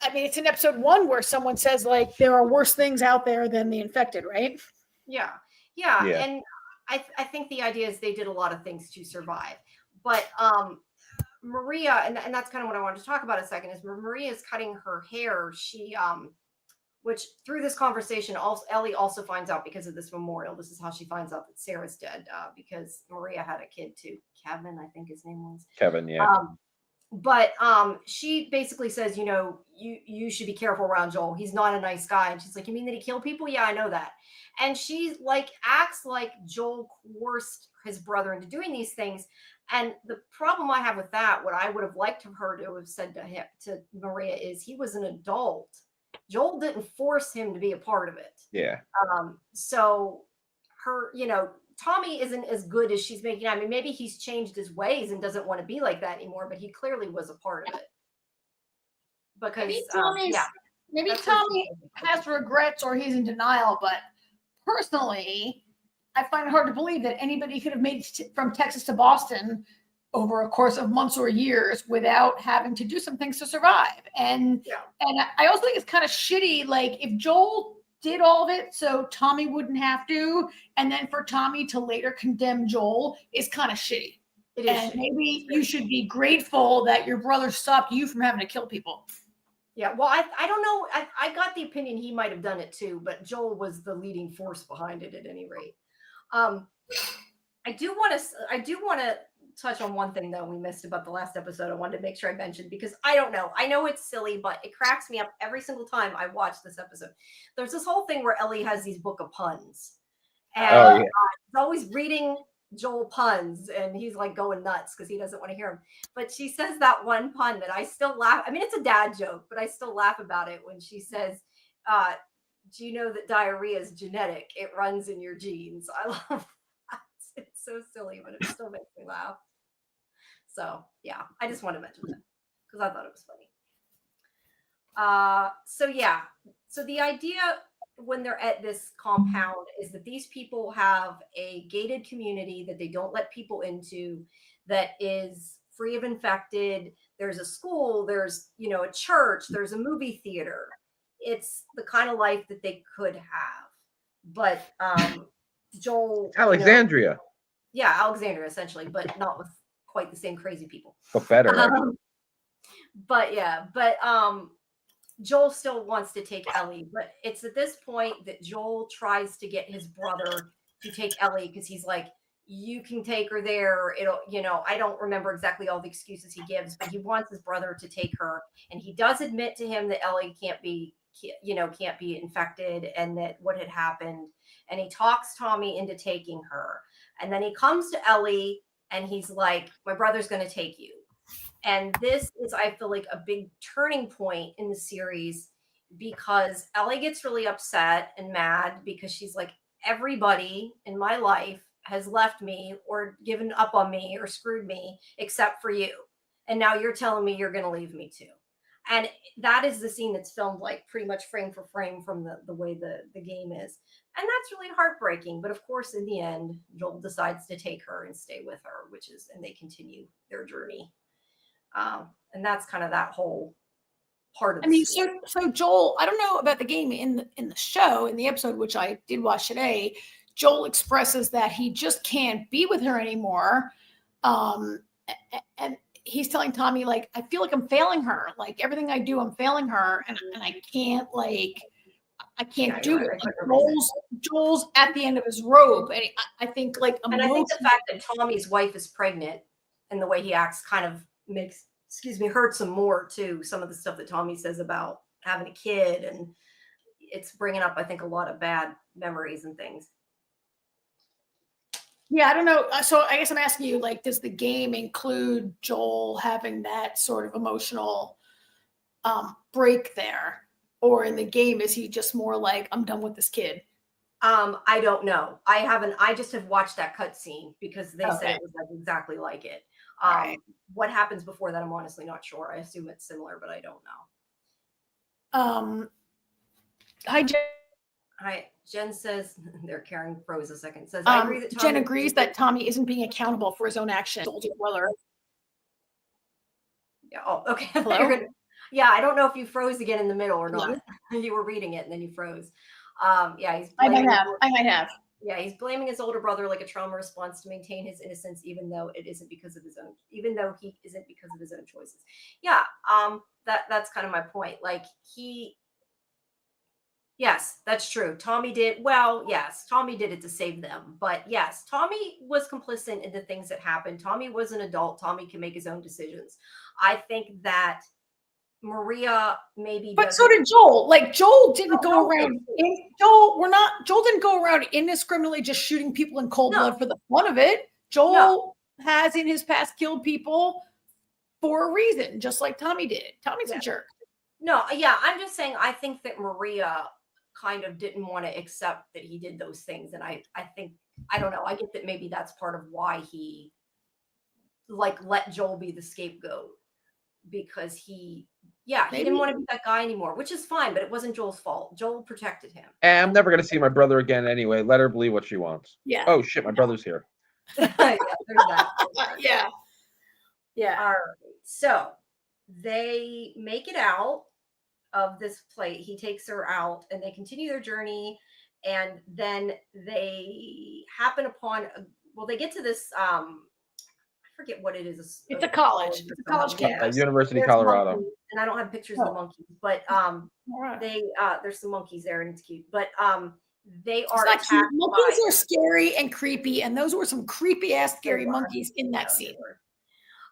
I mean, it's in episode 1 where someone says like there are worse things out there than the infected, right? Yeah. And I think the idea is they did a lot of things to survive. But Maria, and that's kind of what I wanted to talk about a second, is Maria is cutting her hair. She, which through this conversation, Ellie also finds out, because of this memorial, this is how she finds out that Sarah's dead, because Maria had a kid too. Kevin, I think his name was. Kevin, yeah. But she basically says, you should be careful around Joel. He's not a nice guy. And she's like, you mean that he killed people? Yeah, I know that. And she like acts like Joel coerced his brother into doing these things. And the problem I have with that, what I would have liked her to have said to Maria, is he was an adult. Joel didn't force him to be a part of it. Yeah. So her, Tommy isn't as good as she's making. I mean, maybe he's changed his ways and doesn't want to be like that anymore, but he clearly was a part of it. Because maybe Tommy has regrets or he's in denial, but personally, I find it hard to believe that anybody could have made it from Texas to Boston over a course of months or years without having to do some things to survive. And I also think it's kind of shitty, like if Joel did all of it so Tommy wouldn't have to, and then for Tommy to later condemn Joel is kind of shitty. It is And shitty. maybe you should be grateful that your brother stopped you from having to kill people. Yeah, well, I don't know. I got the opinion he might have done it too, but Joel was the leading force behind it at any rate. I do want to touch on one thing though we missed about the last episode. I wanted to make sure I mentioned because I don't know. I know it's silly, but it cracks me up every single time I watch this episode. There's this whole thing where Ellie has these book of puns, and he's always reading Joel puns, and he's like going nuts because he doesn't want to hear them. But she says that one pun that I still laugh. I mean, it's a dad joke, but I still laugh about it when she says, "Do you know that diarrhea is genetic? It runs in your genes." I love that. It's so silly, but it still makes me laugh. So yeah, I just want to mention that because I thought it was funny. So the idea when they're at this compound is that these people have a gated community that they don't let people into that is free of infected. There's a school, there's, a church, there's a movie theater. It's the kind of life that they could have. But Joel, Alexandria. Alexandria essentially, but not with quite the same crazy people. But better. But Joel still wants to take Ellie, but it's at this point that Joel tries to get his brother to take Ellie because he's like, you can take her there. It'll, I don't remember exactly all the excuses he gives, but he wants his brother to take her. And he does admit to him that Ellie can't be infected and that what had happened. And he talks Tommy into taking her. And then he comes to Ellie and he's like, my brother's going to take you. And this is, I feel like, a big turning point in the series because Ellie gets really upset and mad because she's like, everybody in my life has left me or given up on me or screwed me except for you. And now you're telling me you're going to leave me too. And that is the scene that's filmed like pretty much frame for frame from the way the game is. And that's really heartbreaking. But of course, in the end, Joel decides to take her and stay with her, and they continue their journey. And that's kind of that whole part of the story. So Joel, I don't know about the game in the show, in the episode, which I did watch today, Joel expresses that he just can't be with her anymore. And he's telling Tommy, like, I feel like I'm failing her. Like everything I do, I'm failing her. And I can't do it. Like, Joel's at the end of his rope. And I think like, and I think the fact that Tommy's wife is pregnant and the way he acts kind of hurts him more too. Some of the stuff that Tommy says about having a kid, and it's bringing up, I think, a lot of bad memories and things. Yeah, I don't know. So I guess I'm asking you, like, does the game include Joel having that sort of emotional break there? Or in the game, is he just more like, I'm done with this kid? I don't know. I just have watched that cutscene because they said it was like exactly like it. Right. What happens before that, I'm honestly not sure. I assume it's similar, but I don't know. Hi, Jen. Hi, Jen says, there, Karen froze a second, says, I agree that Tommy Jen agrees that Tommy isn't being accountable for his own actions. Older brother. Yeah. Oh, okay. Hello? Yeah, I don't know if you froze again in the middle or not. You were reading it and then you froze. Yeah, I might have. Yeah, he's blaming his older brother like a trauma response to maintain his innocence, even though he isn't because of his own choices. Yeah, that's kind of my point. Like yes, that's true. Tommy did it to save them. But yes, Tommy was complicit in the things that happened. Tommy was an adult. Tommy can make his own decisions. I think that Maria maybe, but so did Joel. Like Joel didn't go around. Joel didn't go around indiscriminately just shooting people in cold blood for the fun of it. Joel has in his past killed people for a reason, just like Tommy did. Tommy's a jerk. No, yeah, I'm just saying. I think that Maria kind of didn't want to accept that he did those things, and I think, I don't know. I get that maybe that's part of why he let Joel be the scapegoat, because he didn't want to be that guy anymore, which is fine, but it wasn't Joel's fault. Joel protected him. And I'm never going to see my brother again anyway. Let her believe what she wants. Yeah. Oh, shit, my brother's here. There's that. Yeah. Yeah. All right. So they make it out of this place. He takes her out and they continue their journey. And then they happen upon, well, they get to this, I forget what it is. It's a college. It's a or college something. Yeah. campus. University, There's Colorado. monkeys, and I don't have pictures of the Oh. monkeys, but All right. there's some monkeys there and it's cute. But they It's are not cute. attacked Monkeys by are scary and creepy, and those were some creepy ass scary were. monkeys in that no, scene.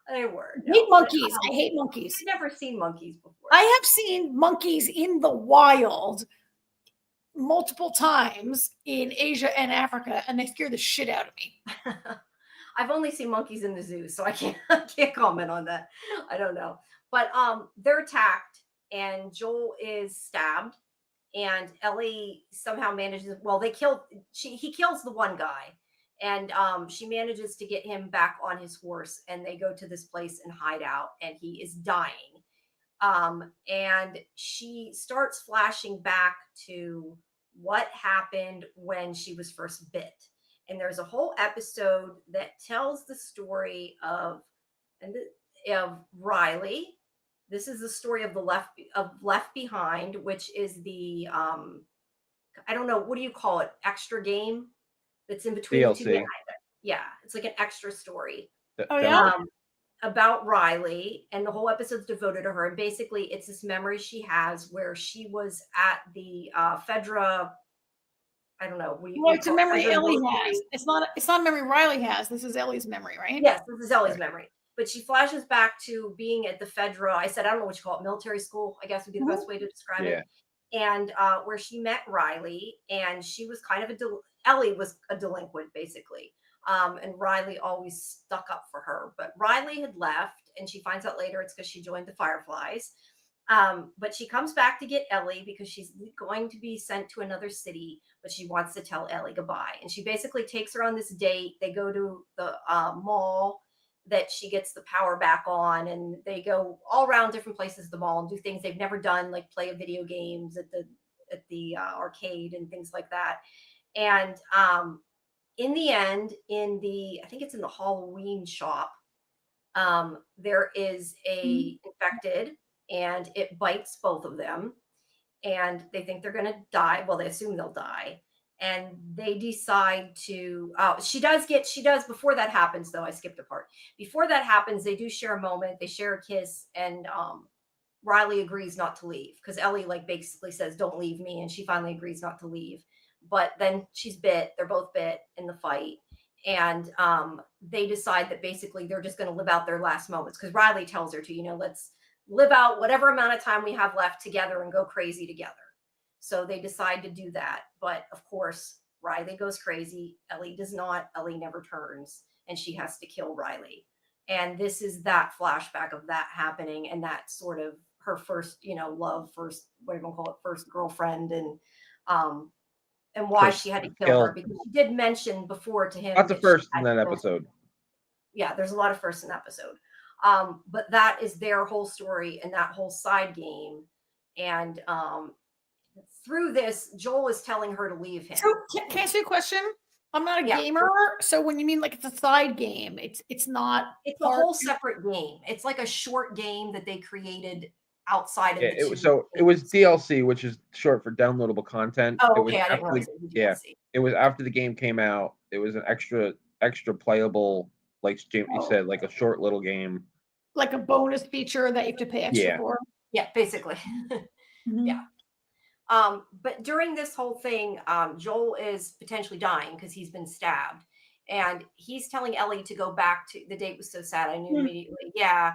they were. I hate No, monkeys. I hate monkeys. I've never seen monkeys before. I have seen monkeys in the wild multiple times in Asia and Africa, and they scare the shit out of me. I've only seen monkeys in the zoo, so I can't comment on that. I don't know. But they're attacked and Joel is stabbed and Ellie somehow manages, well, he kills the one guy and she manages to get him back on his horse and they go to this place and hide out and he is dying. And she starts flashing back to what happened when she was first bit. And there's a whole episode that tells the story of Riley. This is the story of Left Behind, which is the I don't know, what do you call it? Extra game that's in between DLC. the two games. Yeah, it's like an extra story. Oh, yeah? About Riley, and the whole episode's devoted to her. And basically, it's this memory she has where she was at the Fedra. I don't know. Well, it's a memory Ellie has. It's not a memory Riley has. This is Ellie's memory, right? Yes, this is Ellie's memory. But she flashes back to being at the Fedra. I said, I don't know what you call it, military school, I guess would be the best way to describe it. And where she met Riley, and she was kind of Ellie was a delinquent, basically. And Riley always stuck up for her. But Riley had left, and she finds out later it's because she joined the Fireflies. But she comes back to get Ellie because she's going to be sent to another city, but she wants to tell Ellie goodbye. And she basically takes her on this date. They go to the mall that she gets the power back on, and they go all around different places at the mall and do things they've never done, like play video games at the arcade and things like that. And in the end, I think it's in the Halloween shop, there is a infected and it bites both of them and they think they're going to die. Well, they assume they'll die. And they decide to, before that happens, though, I skipped a part. Before that happens, they do share a moment. They share a kiss and Riley agrees not to leave because Ellie basically says, don't leave me. And she finally agrees not to leave. But then she's bit. They're both bit in the fight. And they decide that basically they're just going to live out their last moments because Riley tells her to, let's live out whatever amount of time we have left together and go crazy together. So they decide to do that. But of course, Riley goes crazy. Ellie does not. Ellie never turns and she has to kill Riley. And this is that flashback of that happening and that sort of her first, love, first, what do you call it, first girlfriend and why she had to kill her because she did mention before to him. Not the first in that episode. Yeah, there's a lot of firsts in the episode. But that is their whole story and that whole side game. And through this, Joel is telling her to leave him. So can I ask you a question? I'm not a gamer, so when you mean it's a side game, it's not. It's a whole separate game. It's like a short game that they created outside of the two. So it was DLC, which is short for downloadable content. Oh, okay, I didn't realize it was DLC. It was after the game came out. It was an extra playable, like Jamie said, like a short little game. Like a bonus feature that you have to pay extra for. Yeah, basically. Mm-hmm. Yeah. But during this whole thing, Joel is potentially dying because he's been stabbed. And he's telling Ellie to go back to the date was so sad. I knew immediately. Yeah.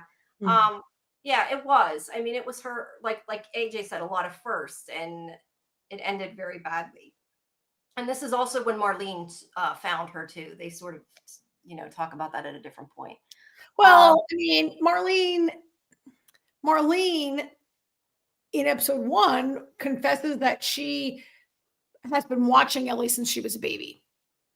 Yeah, it was. I mean, it was her, like AJ said, a lot of firsts, and it ended very badly. And this is also when Marlene found her too. They sort of, talk about that at a different point. Well, I mean, Marlene in episode 1 confesses that she has been watching Ellie since she was a baby.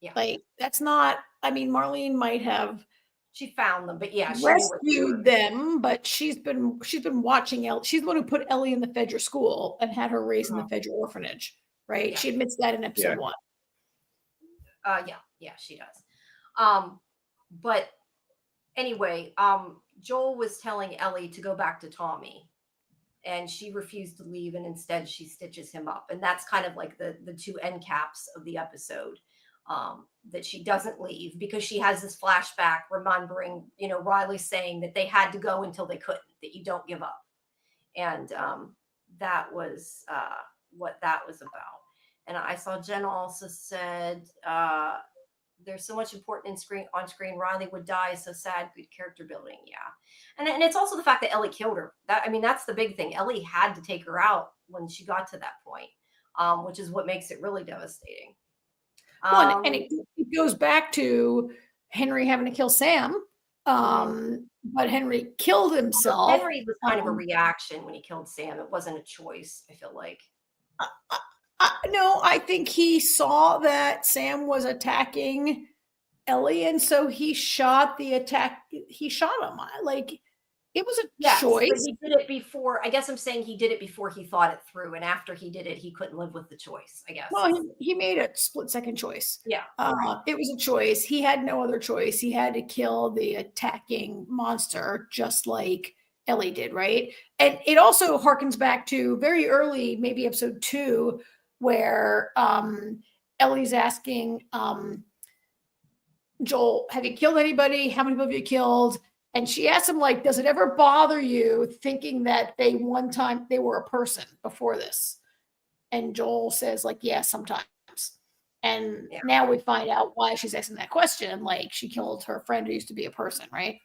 Yeah. That's not, I mean, Marlene might have she found them, but yeah, she rescued them, but she's been watching Ellie. She's the one who put Ellie in the Fedra school and had her raised in the Fedra orphanage, right? Yeah. She admits that in episode 1. Yeah, she does. But anyway, Joel was telling Ellie to go back to Tommy, and she refused to leave, and instead she stitches him up, and that's kind of like the two end caps of the episode. That she doesn't leave because she has this flashback remembering, Riley saying that they had to go until they couldn't, that you don't give up. And that was what that was about. And I saw Jen also said, there's so much important on screen. Riley would die. So sad. Good character building. Yeah. And it's also the fact that Ellie killed her. That's the big thing. Ellie had to take her out when she got to that point, which is what makes it really devastating. Well, and it goes back to Henry having to kill Sam. But Henry killed himself. Henry was kind of a reaction when he killed Sam. It wasn't a choice, I feel like. No, I think he saw that Sam was attacking Ellie, and so he shot him. Like, it was a choice. But he did it before. I guess I'm saying he did it before he thought it through, and after he did it, he couldn't live with the choice, I guess. Well, he made a split-second choice. Yeah. It was a choice. He had no other choice. He had to kill the attacking monster, just like Ellie did, right? And it also harkens back to very early, maybe episode 2, where Ellie's asking Joel, have you killed anybody? How many people have you killed? And she asked him, like, does it ever bother you thinking that one time they were a person before this? And Joel says, like, yeah, sometimes. And now we find out why she's asking that question. Like, she killed her friend who used to be a person, right?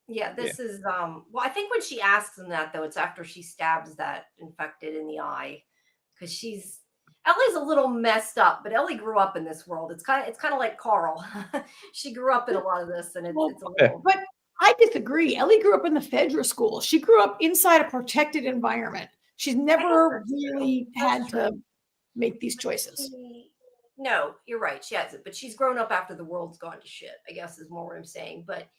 Yeah, this is, well, I think when she asks him that, though, it's after she stabs that infected in the eye. Because Ellie's a little messed up, but Ellie grew up in this world. It's kind of like Carl. She grew up in a lot of this, and it's a little... But I disagree. Ellie grew up in the Fedra school. She grew up inside a protected environment. She's never really had to make these choices. No, you're right. She hasn't, but she's grown up after the world's gone to shit, I guess is more what I'm saying. But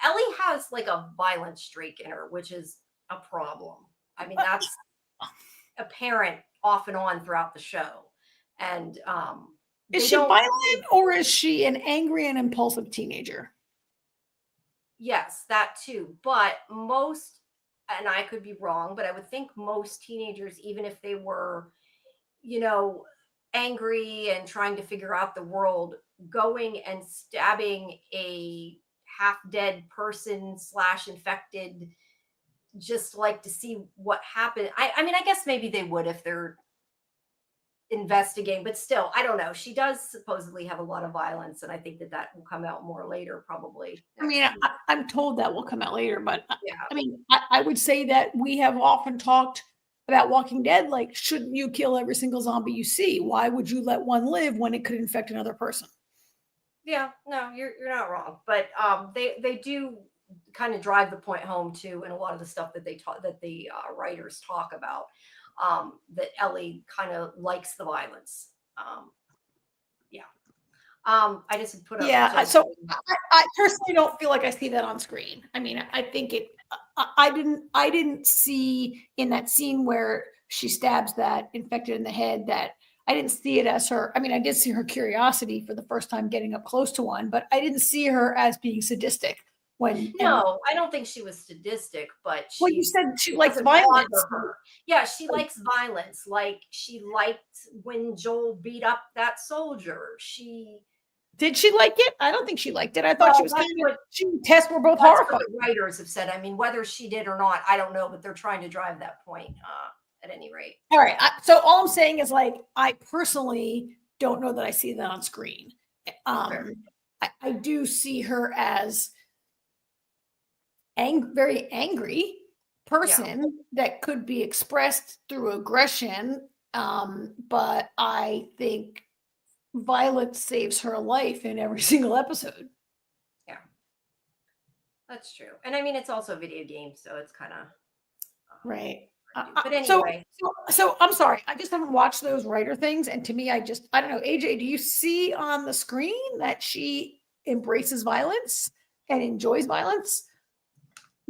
Ellie has like a violent streak in her, which is a problem. I mean, that's apparent off and on throughout the show. And is she violent, or is she an angry and impulsive teenager? Yes, that too. But most, and I could be wrong, but I would think most teenagers, even if they were, angry and trying to figure out the world, going and stabbing a half-dead person / infected, just like to see what happened. I mean, I guess maybe they would if they're investigating, but still, I don't know. She does supposedly have a lot of violence, and I think that will come out more later, probably. I mean, I'm told that will come out later, but yeah. I mean, I would say that we have often talked about Walking Dead, like, shouldn't you kill every single zombie you see? Why would you let one live when it could infect another person? Yeah, no, you're not wrong, but they do kind of drive the point home too, in a lot of the stuff that the writers talk about. That Ellie kind of likes the violence. I just put up. Yeah, so I personally don't feel like I see that on screen. I mean, I think I didn't see in that scene where she stabs that infected in the head, that I didn't see it as her. I mean, I did see her curiosity for the first time getting up close to one, but I didn't see her as being sadistic. No, I don't think she was sadistic, but you said she likes violence. Yeah, she likes violence. Like, she liked when Joel beat up that soldier. Did she like it? I don't think she liked it. I thought she was tests were both horrified. The writers have said. I mean, whether she did or not, I don't know, but they're trying to drive that point at any rate. All right. So all I'm saying is, like, I personally don't know that I see that on screen. I do see her as very angry person that could be expressed through aggression. But I think violence saves her life in every single episode. Yeah, that's true. And I mean, it's also a video game, so it's kind of right. But anyway, so I'm sorry, I just haven't watched those writer things, and to me, I don't know. AJ, do you see on the screen that she embraces violence and enjoys violence?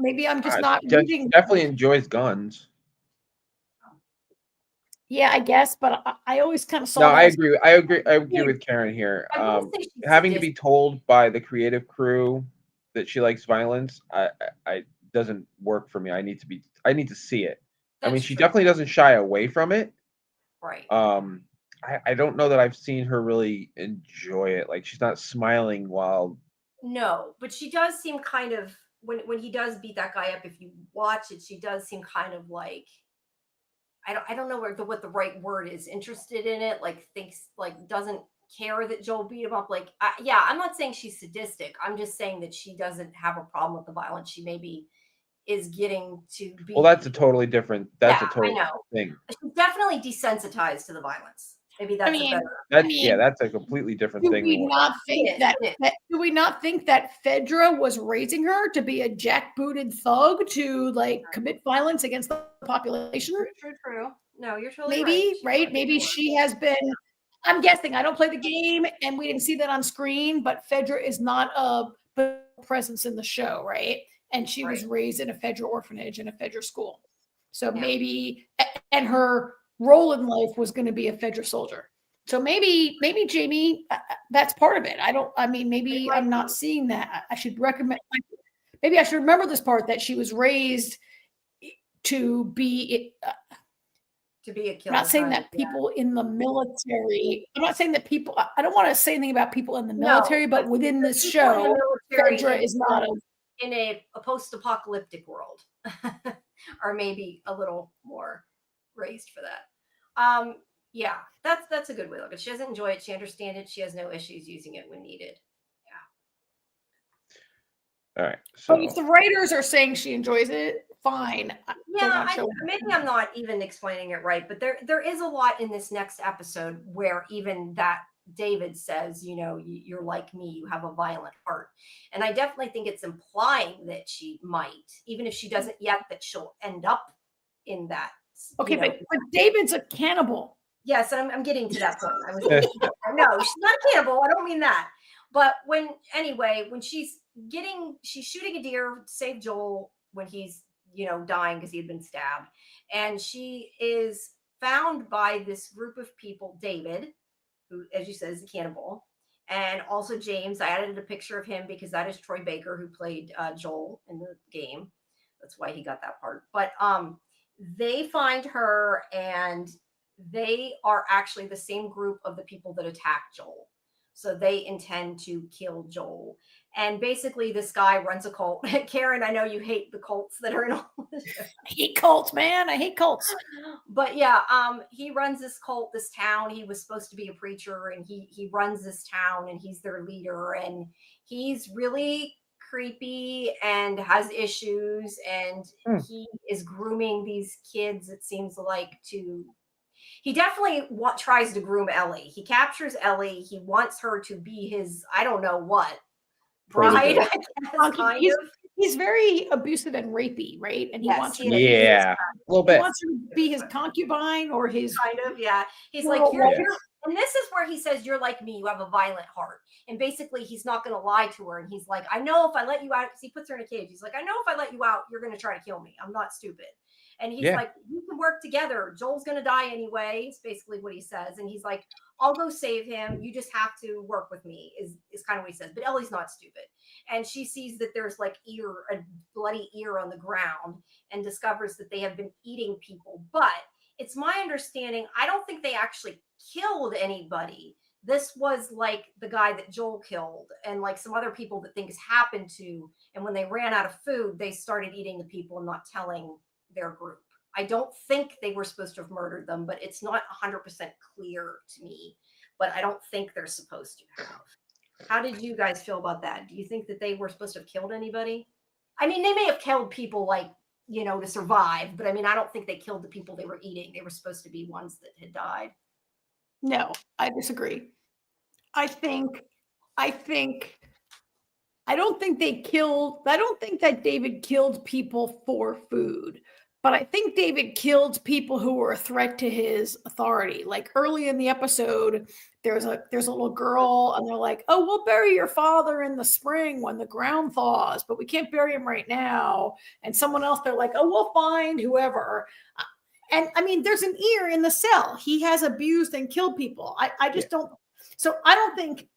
Maybe I'm just not reading. Definitely enjoys guns. Yeah, I guess, but I always kind of saw. No, I agree with Karen here. Having to be told by the creative crew that she likes violence, I doesn't work for me. I need to see it. I mean, That's she true. definitely doesn't shy away from it. Right. I don't know that I've seen her really enjoy it. Like she's not smiling while. No, but she does seem kind of when he does beat that guy up. If you watch it, she does seem kind of like I don't know what the right word is. Interested in it, like thinks like doesn't care that Joel beat him up. Like yeah, I'm not saying she's sadistic. I'm just saying that she doesn't have a problem with the violence. She maybe is getting to Well, be. that's a totally different. That's Yeah, a totally I know. different thing. She's definitely desensitized to the violence. Maybe I that's a mean, better. That's a completely different do thing we than what. not think It that, is. do we not think that Fedra was raising her to be a jackbooted thug to like commit violence against the population? True. No, you're totally Maybe, right. right? Maybe she has been. I'm guessing. I don't play the game, and we didn't see that on screen. But Fedra is not a presence in the show, right? And she was Right. raised in a Fedra orphanage and a Fedra school, so Yeah. maybe, and her role in life was going to be a Fedra soldier. So maybe Jamie, that's part of it. I mean, maybe I'm not seeing that. I should recommend. Maybe I should remember this part that she was raised to be. To be a killer. I'm not saying that people in the military. I'm not saying that people. I don't want to say anything about people in the military, but within this show, Fedra is not in a post-apocalyptic world, or maybe a little more raised for that. Yeah, that's a good way to look at it. She doesn't enjoy it. She understands it. She has no issues using it when needed. All right. But if the writers are saying she enjoys it, fine. Yeah, maybe I'm not even explaining it right, but there is a lot in this next episode where even that David says, you're like me, you have a violent heart. And I definitely think it's implying that she might, even if she doesn't yet, that she'll end up in that. Okay, but David's a cannibal. Yes, I'm getting to that point. No, she's not a cannibal. I don't mean that. But when she's shooting a deer to save Joel when he's, dying because he had been stabbed. And she is found by this group of people, David, who, as you said, is a cannibal. And also James. I added a picture of him because that is Troy Baker, who played Joel in the game. That's why he got that part. But they find her, and they are actually the same group of the people that attacked Joel. So they intend to kill Joel. And basically, this guy runs a cult. Karen, I know you hate the cults that are in all this show. I hate cults, man. I hate cults. But yeah, he runs this cult, this town. He was supposed to be a preacher, and he runs this town, and he's their leader. And he's really creepy and has issues, and he is grooming these kids, it seems like, he definitely tries to groom Ellie. He captures Ellie. He wants her to be his, I don't know what, bride, I guess, kind of. He's very abusive and rapey, right? And he wants her a little bit. He wants her to be his concubine or his kind of, yeah. He's like, and this is where he says, you're like me, you have a violent heart. And basically, he's not going to lie to her. And he's like, I know if I let you out, because he puts her in a cage. He's like, I know if I let you out, you're going to try to kill me. I'm not stupid. And he's like, we can work together. Joel's going to die anyway. It's basically what he says. And he's like, I'll go save him. You just have to work with me is kind of what he says. But Ellie's not stupid. And she sees that there's like a bloody ear on the ground and discovers that they have been eating people. But it's my understanding, I don't think they actually killed anybody. This was like the guy that Joel killed and like some other people that things happened to. And when they ran out of food, they started eating the people and not telling their group. I don't think they were supposed to have murdered them, but it's not 100% clear to me. But I don't think they're supposed to have. How did you guys feel about that? Do you think that they were supposed to have killed anybody? I mean, they may have killed people like, to survive, but I mean, I don't think they killed the people they were eating. They were supposed to be ones that had died. No, I disagree. I don't think that David killed people for food, but I think David killed people who were a threat to his authority. Like early in the episode, there's a little girl and they're like, oh, we'll bury your father in the spring when the ground thaws, but we can't bury him right now. And someone else, they're like, oh, we'll find whoever. And I mean, there's an ear in the cell. He has abused and killed people. I just don't. So I don't think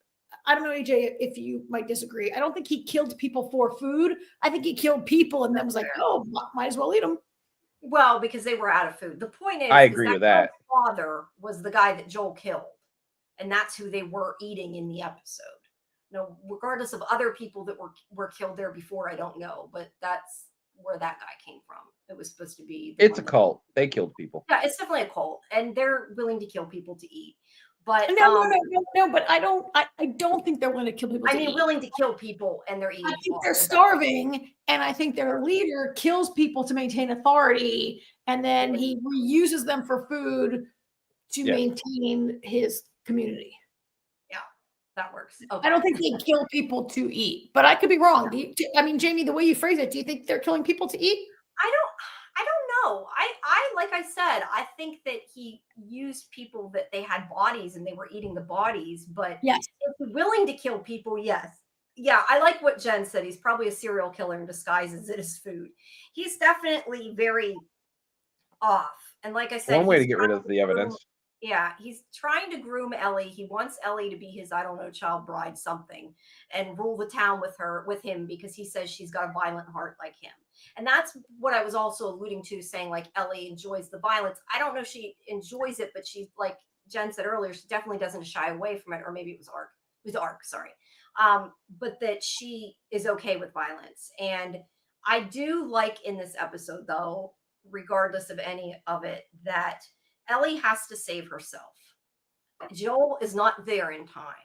I don't know, AJ, if you might disagree. I don't think he killed people for food. I think he killed people and then was like, oh, might as well eat them. Well, because they were out of food. The point I is agree that with that. Joel's father was the guy that Joel killed, and that's who they were eating in the episode. No, regardless of other people that were killed there before, I don't know, but that's where that guy came from. It was supposed to be. It's a cult. They killed people. Yeah, it's definitely a cult, and they're willing to kill people to eat. But no, but I don't think they're willing to kill people. I mean, willing to kill people, and they're eating. I think they're starving, and I think their leader kills people to maintain authority, and then he reuses them for food to maintain his community. Yeah, that works. Okay. I don't think they kill people to eat, but I could be wrong. I mean, Jamie, the way you phrase it, do you think they're killing people to eat? I don't know. I like I said, I think that he used people that they had bodies and they were eating the bodies, but yes, if he's willing to kill people, yes. Yeah, I like what Jen said. He's probably a serial killer and disguises it as food. He's definitely very off. And like I said, one way to get rid of the evidence. Yeah, he's trying to groom Ellie. He wants Ellie to be his, I don't know, child bride something and rule the town with him because he says she's got a violent heart like him. And that's what I was also alluding to, saying like Ellie enjoys the violence. I don't know if she enjoys it, but she, like Jen said earlier, she definitely doesn't shy away from it. Or maybe it was Ark. It was Ark, sorry. But that she is okay with violence. And I do like in this episode, though, regardless of any of it, that Ellie has to save herself. Joel is not there in time.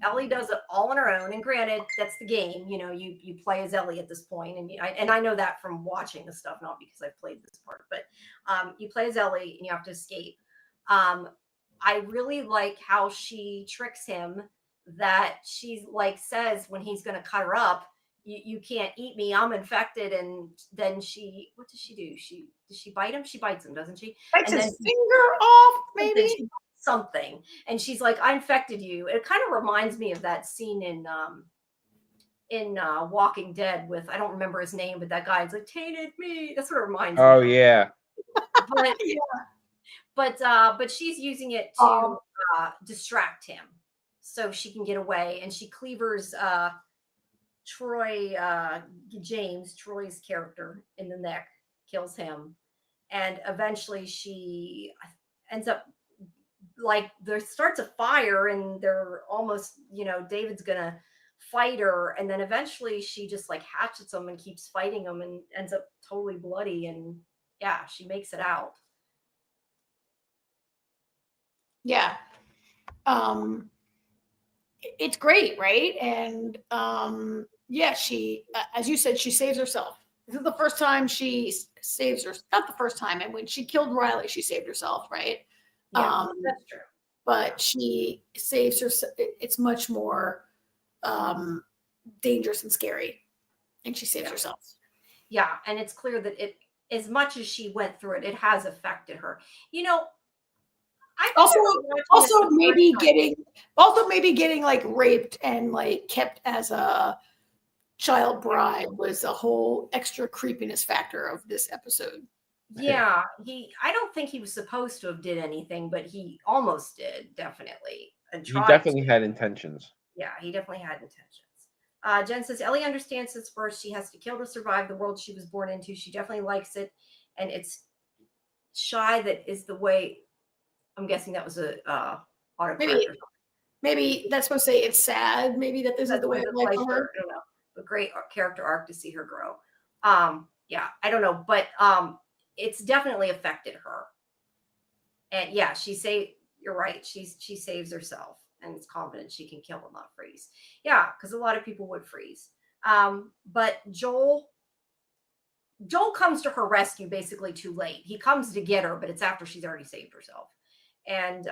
Ellie does it all on her own. And granted, that's the game. You know, you play as Ellie at this point. And I know that from watching the stuff, not because I've played this part, but you play as Ellie and you have to escape. I really like how she tricks him, that she's like says when he's going to cut her up, you can't eat me, I'm infected. And then what does she do? Does she bite him? She bites him, doesn't she? Bites his finger off, maybe something. And she's like, I infected you. It kind of reminds me of that scene in Walking Dead with, I don't remember his name, but that guy's like, tainted me. That's what it reminds me. Oh yeah. But she's using it to distract him so she can get away, and she cleavers Troy's character in the neck, kills him, and eventually she ends up, like, there starts a fire and they're almost, David's gonna fight her, and then eventually she just like hatchets him and keeps fighting him and ends up totally bloody, and yeah, she makes it out. Yeah. It's great, right? And yeah, she, as you said, she saves herself. This is the first time she saves her. Not the first time. And when she killed Riley, she saved herself, right? Yeah, that's true. But she saves her. It's much more dangerous and scary, and she saves herself. Yeah, and it's clear that it, as much as she went through it, it has affected her. Also maybe getting like raped and like kept as a child bride was a whole extra creepiness factor of this episode. Yeah, I don't think he was supposed to have did anything, but he almost did, definitely. He definitely had intentions. Yeah, he definitely had intentions. Jen says, Ellie understands this first. She has to kill to survive the world she was born into. She definitely likes it. And it's shy that is the way. I'm guessing that was a autocorrect. Maybe that's supposed to say it's sad. Maybe that this is the way of life for her. I don't know. But great character arc to see her grow. Yeah, I don't know. But it's definitely affected her. And yeah, you're right. She saves herself and is confident she can kill and not freeze. Yeah, because a lot of people would freeze. But Joel comes to her rescue basically too late. He comes to get her, but it's after she's already saved herself. And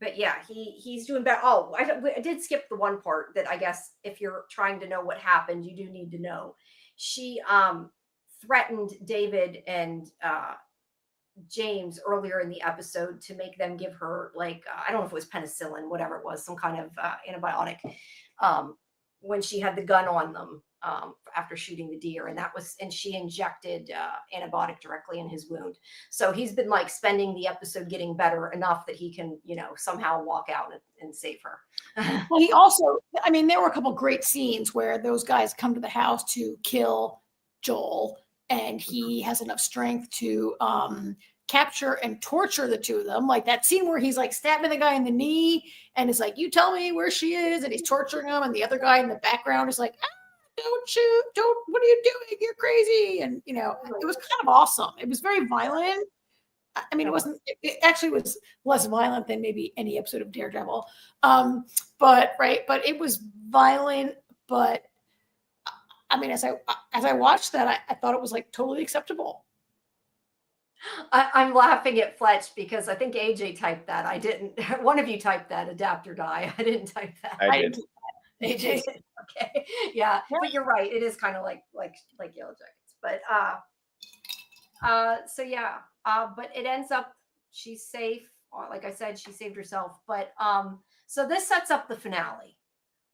but yeah, he's doing better. Oh, I did skip the one part that I guess if you're trying to know what happened, you do need to know. She threatened David and James earlier in the episode to make them give her, like, I don't know if it was penicillin, whatever it was, some kind of antibiotic, when she had the gun on them. after shooting the deer, and she injected antibiotic directly in his wound. So he's been like spending the episode getting better enough that he can, somehow walk out and save her. Well, he also, I mean, there were a couple great scenes where those guys come to the house to kill Joel, and he has enough strength to capture and torture the two of them. Like that scene where he's like stabbing the guy in the knee and is like, you tell me where she is, and he's torturing him, and the other guy in the background is like, don't shoot, what are you doing? You're crazy. And, it was kind of awesome. It was very violent. I mean, it actually was less violent than maybe any episode of Daredevil. But it was violent, but I mean, as I watched that, I thought it was like totally acceptable. I'm laughing at Fletch because I think AJ typed that. I didn't. One of you typed that, adapt or die. I didn't type that. I did. AJ. Okay. Yeah. But you're right. It is kind of like Yellowjackets. But so yeah. But it ends up she's safe. Like I said, she saved herself. But so this sets up the finale,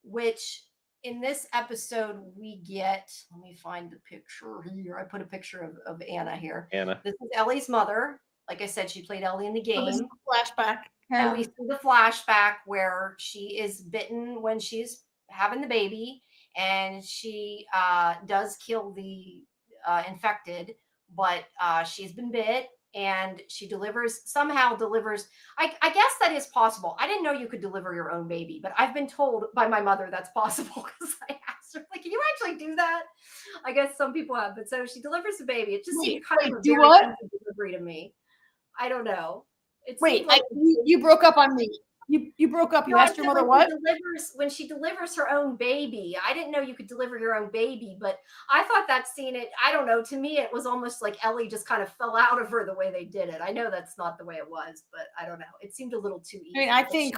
which in this episode we get, let me find the picture here. I put a picture of Anna here. Anna. This is Ellie's mother. Like I said, she played Ellie in the game. So flashback. And we see the flashback where she is bitten when she's having the baby, and she does kill the infected, but she's been bit, and she somehow delivers. I guess that is possible. I didn't know you could deliver your own baby, but I've been told by my mother that's possible because I asked her, like, can you actually do that? I guess some people have, but so she delivers the baby. It just seemed kind of a very simple delivery to me. I don't know. You broke up on me. You broke up. You asked your mother what? When she delivers her own baby. I didn't know you could deliver your own baby, but I thought that scene, I don't know, to me it was almost like Ellie just kind of fell out of her the way they did it. I know that's not the way it was, but I don't know. It seemed a little too easy. I mean,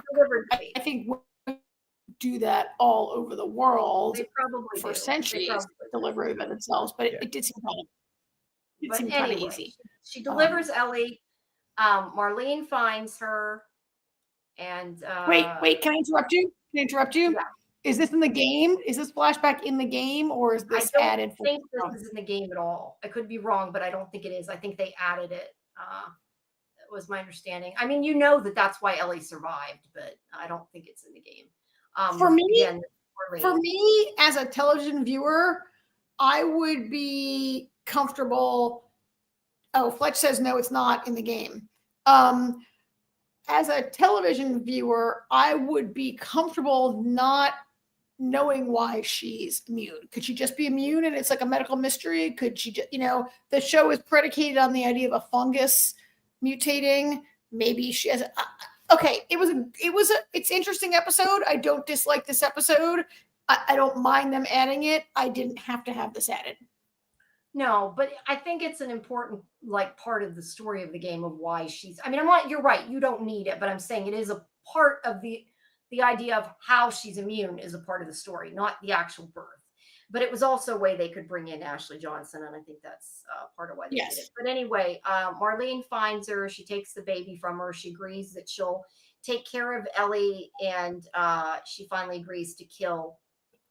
I think we do that all over the world. They probably for centuries, deliver by themselves, but it did seem kind of easy. She delivers Ellie. Marlene finds her. And wait, can I interrupt you? Yeah. Is this in the game? Is this flashback in the game, or is this added? I don't think this is in the game at all. I could be wrong, but I don't think it is. I think they added it. That was my understanding. I mean, that's why Ellie survived, but I don't think it's in the game. For me, as a television viewer, I would be comfortable. Oh, Fletch says no, it's not in the game. As a television viewer, I would be comfortable not knowing why she's immune. Could she just be immune and it's like a medical mystery? Could she just, the show is predicated on the idea of a fungus mutating. Maybe she has. Okay, it's interesting episode. I don't dislike this episode. I don't mind them adding it. I didn't have to have this added. No, but I think it's an important part of the story of the game of why she's. I mean, you're right. You don't need it, but I'm saying it is a part of the idea of how she's immune is a part of the story, not the actual birth. But it was also a way they could bring in Ashley Johnson, and I think that's part of why they did it. But anyway, Marlene finds her. She takes the baby from her. She agrees that she'll take care of Ellie, and she finally agrees to kill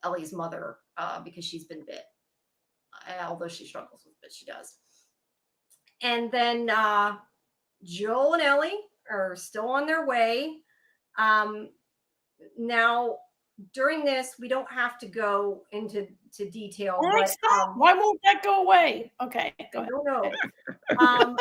Ellie's mother because she's been bit. Although she struggles with it, she does. And then Joel and Ellie are still on their way. Now, during this, we don't have to go into detail. But, why won't that go away? Okay, go ahead. I don't know.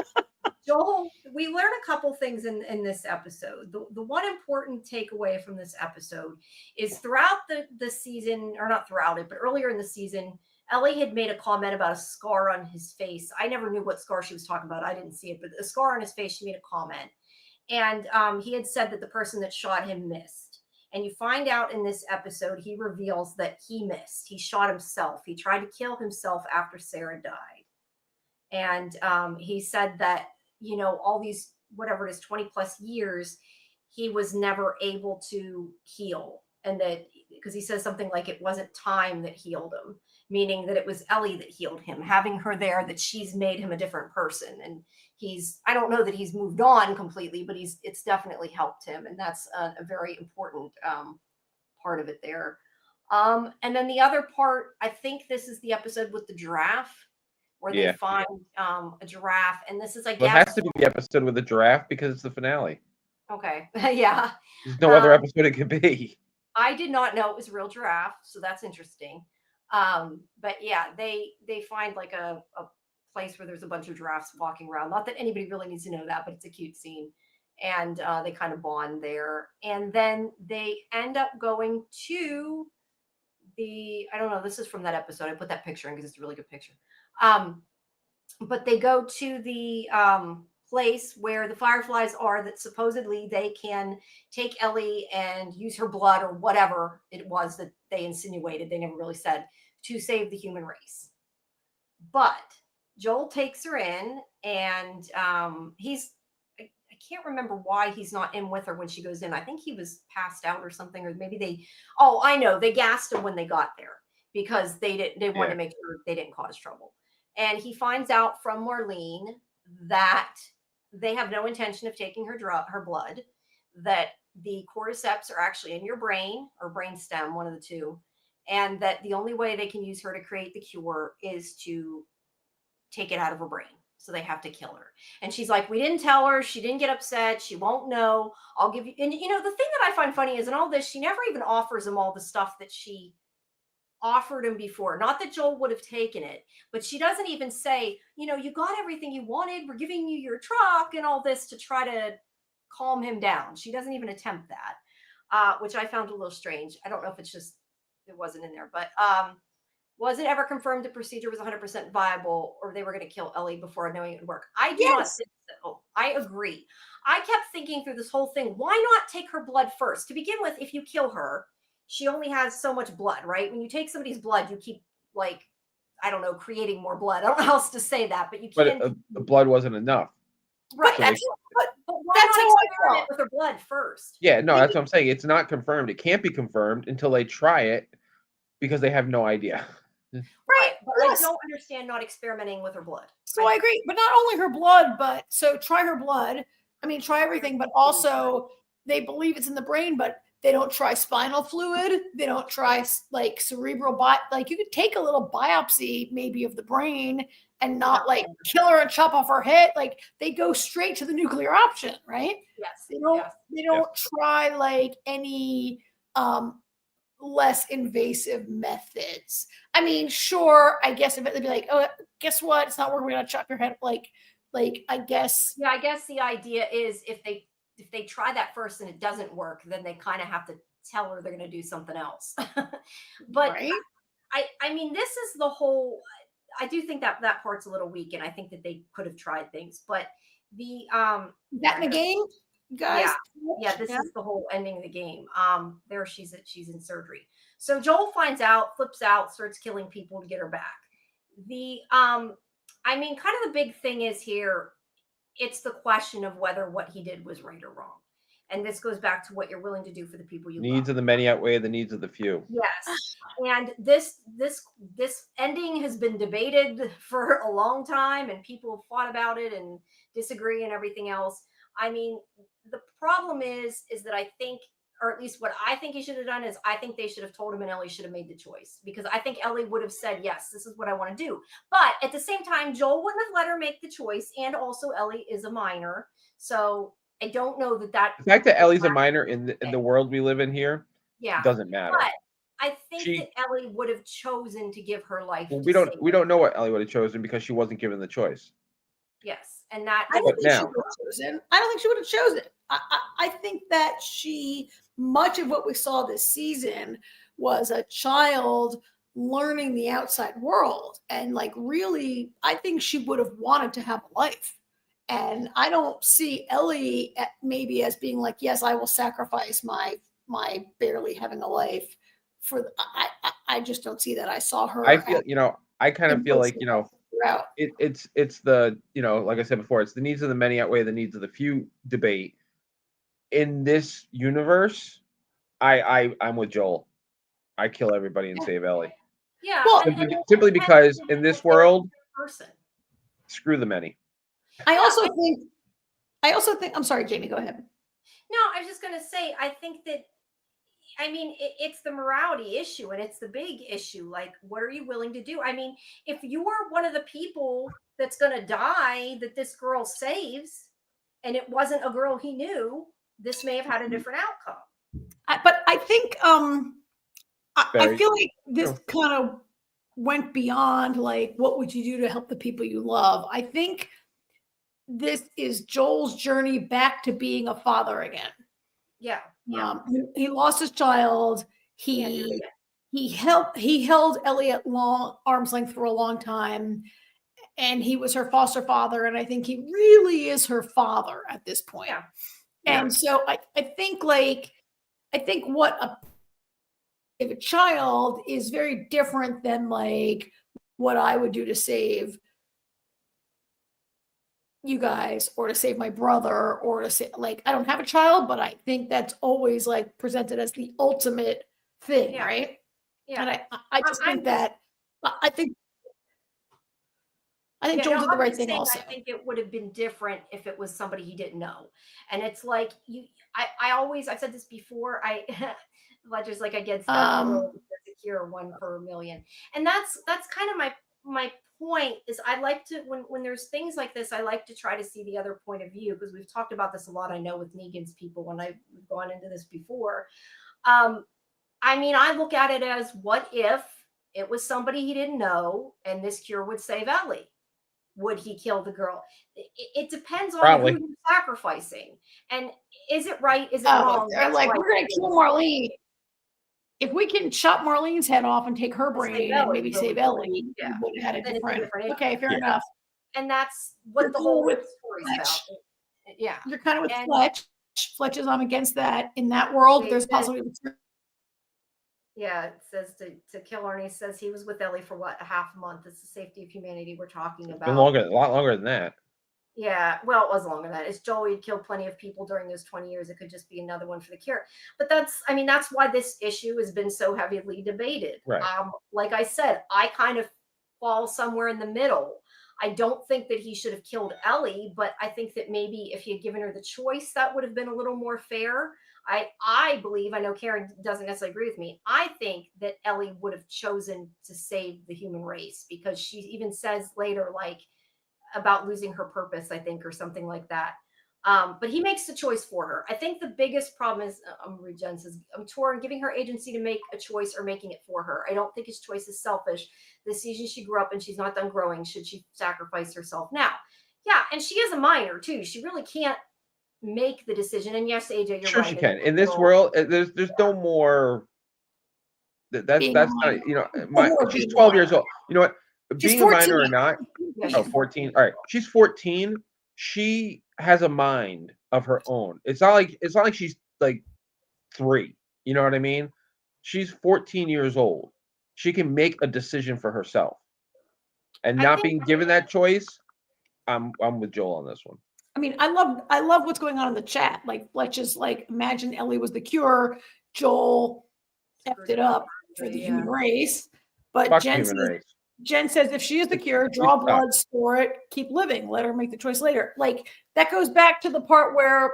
Joel, we learn a couple things in this episode. The one important takeaway from this episode is throughout the season, or not throughout it, but earlier in the season, Ellie had made a comment about a scar on his face. I never knew what scar she was talking about. I didn't see it, but a scar on his face, she made a comment. And he had said that the person that shot him missed. And you find out in this episode, he reveals that he missed. He shot himself. He tried to kill himself after Sarah died. And he said that, all these, whatever it is, 20 plus years, he was never able to heal. And that, because he says something like it wasn't time that healed him, meaning that it was Ellie that healed him, having her there, that she's made him a different person. And I don't know that he's moved on completely, but it's definitely helped him. And that's a very important part of it there. And then the other part, I think this is the episode with the giraffe, where they Yeah. find a giraffe, and this is, I Well, it guess, has to be the episode with the giraffe because it's the finale. okay, yeah. There's no other Um, episode it could be. I did not know it was a real giraffe, so that's interesting. But yeah, they find like a place where there's a bunch of giraffes walking around. Not that anybody really needs to know that, but it's a cute scene. And they kind of bond there. And then they end up going to I don't know, this is from that episode. I put that picture in because it's a really good picture. But they go to the place where the fireflies are, that supposedly they can take Ellie and use her blood or whatever it was that they insinuated, they never really said, to save the human race. But Joel takes her in, and I can't remember why he's not in with her when she goes in. I think he was passed out or something, or maybe I know, they gassed him when they got there because they wanted to make sure they didn't cause trouble. And he finds out from Marlene that they have no intention of taking her blood, that the cordyceps are actually in your brain or brain stem, one of the two, and that the only way they can use her to create the cure is to take it out of her brain. So they have to kill her. And she's like, we didn't tell her. She didn't get upset. She won't know. I'll give you. And the thing that I find funny is in all this, she never even offers him all the stuff that she offered him before. Not that Joel would have taken it, but she doesn't even say, you got everything you wanted. We're giving you your truck and all this to try to calm him down. She doesn't even attempt that, which I found a little strange. I don't know if it's just, it wasn't in there, but was it ever confirmed the procedure was 100% viable, or they were going to kill Ellie before knowing it would work? I do not think so. I agree. I kept thinking through this whole thing, why not take her blood first? To begin with, if you kill her, she only has so much blood, right? When you take somebody's blood, you keep, like, I don't know, creating more blood. I don't know how else to say that, but you can't. But the blood wasn't enough. Right. So But why that's not how I experiment felt. with her blood first? yeah, no, that's what I'm saying. It's not confirmed. It can't be confirmed until they try it because they have no idea. Right. But Yes. I don't understand not experimenting with her blood. So I agree, but not only her blood, but so try her blood. I mean, try everything, but also they believe it's in the brain, but they don't try spinal fluid. They don't try like cerebral like you could take a little biopsy maybe of the brain and not like kill her and chop off her head. Like they go straight to the nuclear option, right? Yes. They don't try like any less invasive methods. I mean, sure, I guess if they'd be like, oh, guess what? It's not working. We're gonna chop your head. Like I guess. Yeah, I guess the idea is if they try that first and it doesn't work, then they kind of have to tell her they're going to do something else. But right? I mean, this is the whole. I do think that part's a little weak, and I think that they could have tried things. But the that in the game, guys. Yeah, this is the whole ending of the game. There she's in surgery. So Joel finds out, flips out, starts killing people to get her back. I mean, kind of the big thing is here, it's the question of whether what he did was right or wrong. And this goes back to what you're willing to do for the people you Needs love. of the many outweigh the needs of the few. Yes. And this ending has been debated for a long time, and people have fought about it and disagree and everything else. I mean, the problem is that I think, or at least what I think he should have done, is I think they should have told him and Ellie should have made the choice, because I think Ellie would have said, yes, this is what I want to do. But at the same time, Joel wouldn't have let her make the choice. And also Ellie is a minor. So I don't know that the fact that Ellie's a minor in the world we live in here, doesn't matter. But I think that Ellie would have chosen to give her life. Well, we don't know what Ellie would have chosen because she wasn't given the choice. Yes, and that I don't think she would have chosen. I don't think she would have chosen. I think that much of what we saw this season was a child learning the outside world, and like really, I think she would have wanted to have a life. And I don't see Ellie maybe as being like, yes, I will sacrifice my barely having a life for. I just don't see that. I saw her. I feel, I kind of feel like, it's the, like I said before, it's the needs of the many outweigh the needs of the few debate. In this universe, I'm with Joel. I kill everybody and save Ellie. Yeah. Well, simply because in this world, screw the many. I also think, I'm sorry, Jamie, go ahead. No, I was just going to say, I think that I mean, it's the morality issue, and it's the big issue. Like, what are you willing to do? I mean, if you were one of the people that's going to die that this girl saves, and it wasn't a girl he knew, this may have had a different outcome. But I think I feel like this true. kind of went beyond like, what would you do to help the people you love? I think this is Joel's journey back to being a father again. Yeah. He lost his child. He held Ellie at arm's length for a long time, and he was her foster father. And I think he really is her father at this point. Yeah. And so I think what if a child is very different than like what I would do to save you guys or to save my brother or to say, like, I don't have a child, but I think that's always like presented as the ultimate thing, right? Yeah. And I just think that I think Joel did the right thing also. I think it would have been different if it was somebody he didn't know. And it's like I've said this before. Just like against that secure 1 per million. And that's kind of my point is I like to when there's things like this, I like to try to see the other point of view, because we've talked about this a lot. I know with Negan's people when I've gone into this before. I mean, I look at it as, what if it was somebody he didn't know and this cure would save Ellie? Would he kill the girl? It depends on who you're sacrificing. And is it right? Is it wrong? They're like, we're going to kill Marlene. If we can chop Marlene's head off and take her brain and maybe save Ellie, we would have had a different. Okay, fair enough. And that's what the whole story's about. Yeah. You're kind of with Fletch. Fletch is, I'm against that. In that world, there's possibly. Yeah, it says to kill her, and he says he was with Ellie for what, a half a month. It's the safety of humanity we're talking about. Been a lot longer than that. Yeah, well, it was longer than that. It's Joel. He'd killed plenty of people during those 20 years. It could just be another one for the cure. But that's why this issue has been so heavily debated. Right. Like I said, I kind of fall somewhere in the middle. I don't think that he should have killed Ellie, but I think that maybe if he had given her the choice, that would have been a little more fair. I believe, I know Karen doesn't necessarily agree with me, I think that Ellie would have chosen to save the human race, because she even says later, like, about losing her purpose, I think, or something like that. But he makes the choice for her. I think the biggest problem is, Jen says, I'm torn, giving her agency to make a choice or making it for her. I don't think his choice is selfish. The season she grew up and she's not done growing. Should she sacrifice herself now? Yeah, and she is a minor too. She really can't make the decision. And yes, AJ, you're sure right. She can. In this world, there's no more. That's not, she's 12 years old. You know what? Being a minor or not, 14. All right, she's 14. She has a mind of her own. It's not like she's like 3. You know what I mean? She's 14 years old. She can make a decision for herself. And not being given that choice, I'm with Joel on this one. I mean, I love what's going on in the chat. Like, let's just like imagine Ellie was the cure. Joel effed it up for the human race. But Jen says if she is the cure, draw blood, store it, keep living. Let her make the choice later. Like, that goes back to the part where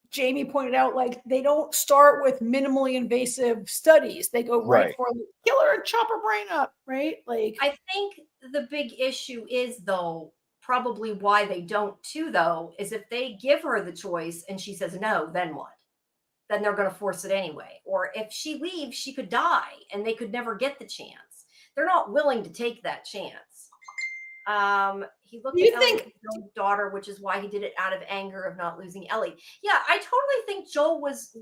Jamie pointed out, like, they don't start with minimally invasive studies. They go right for kill her and chop her brain up, right? Like, I think the big issue is, though, probably why they don't too, though, is if they give her the choice and she says no, then what? Then they're going to force it anyway. Or if she leaves, she could die and they could never get the chance. They're not willing to take that chance. He looked at Ellie's own daughter, which is why he did it out of anger of not losing Ellie. Yeah, I totally think Joel was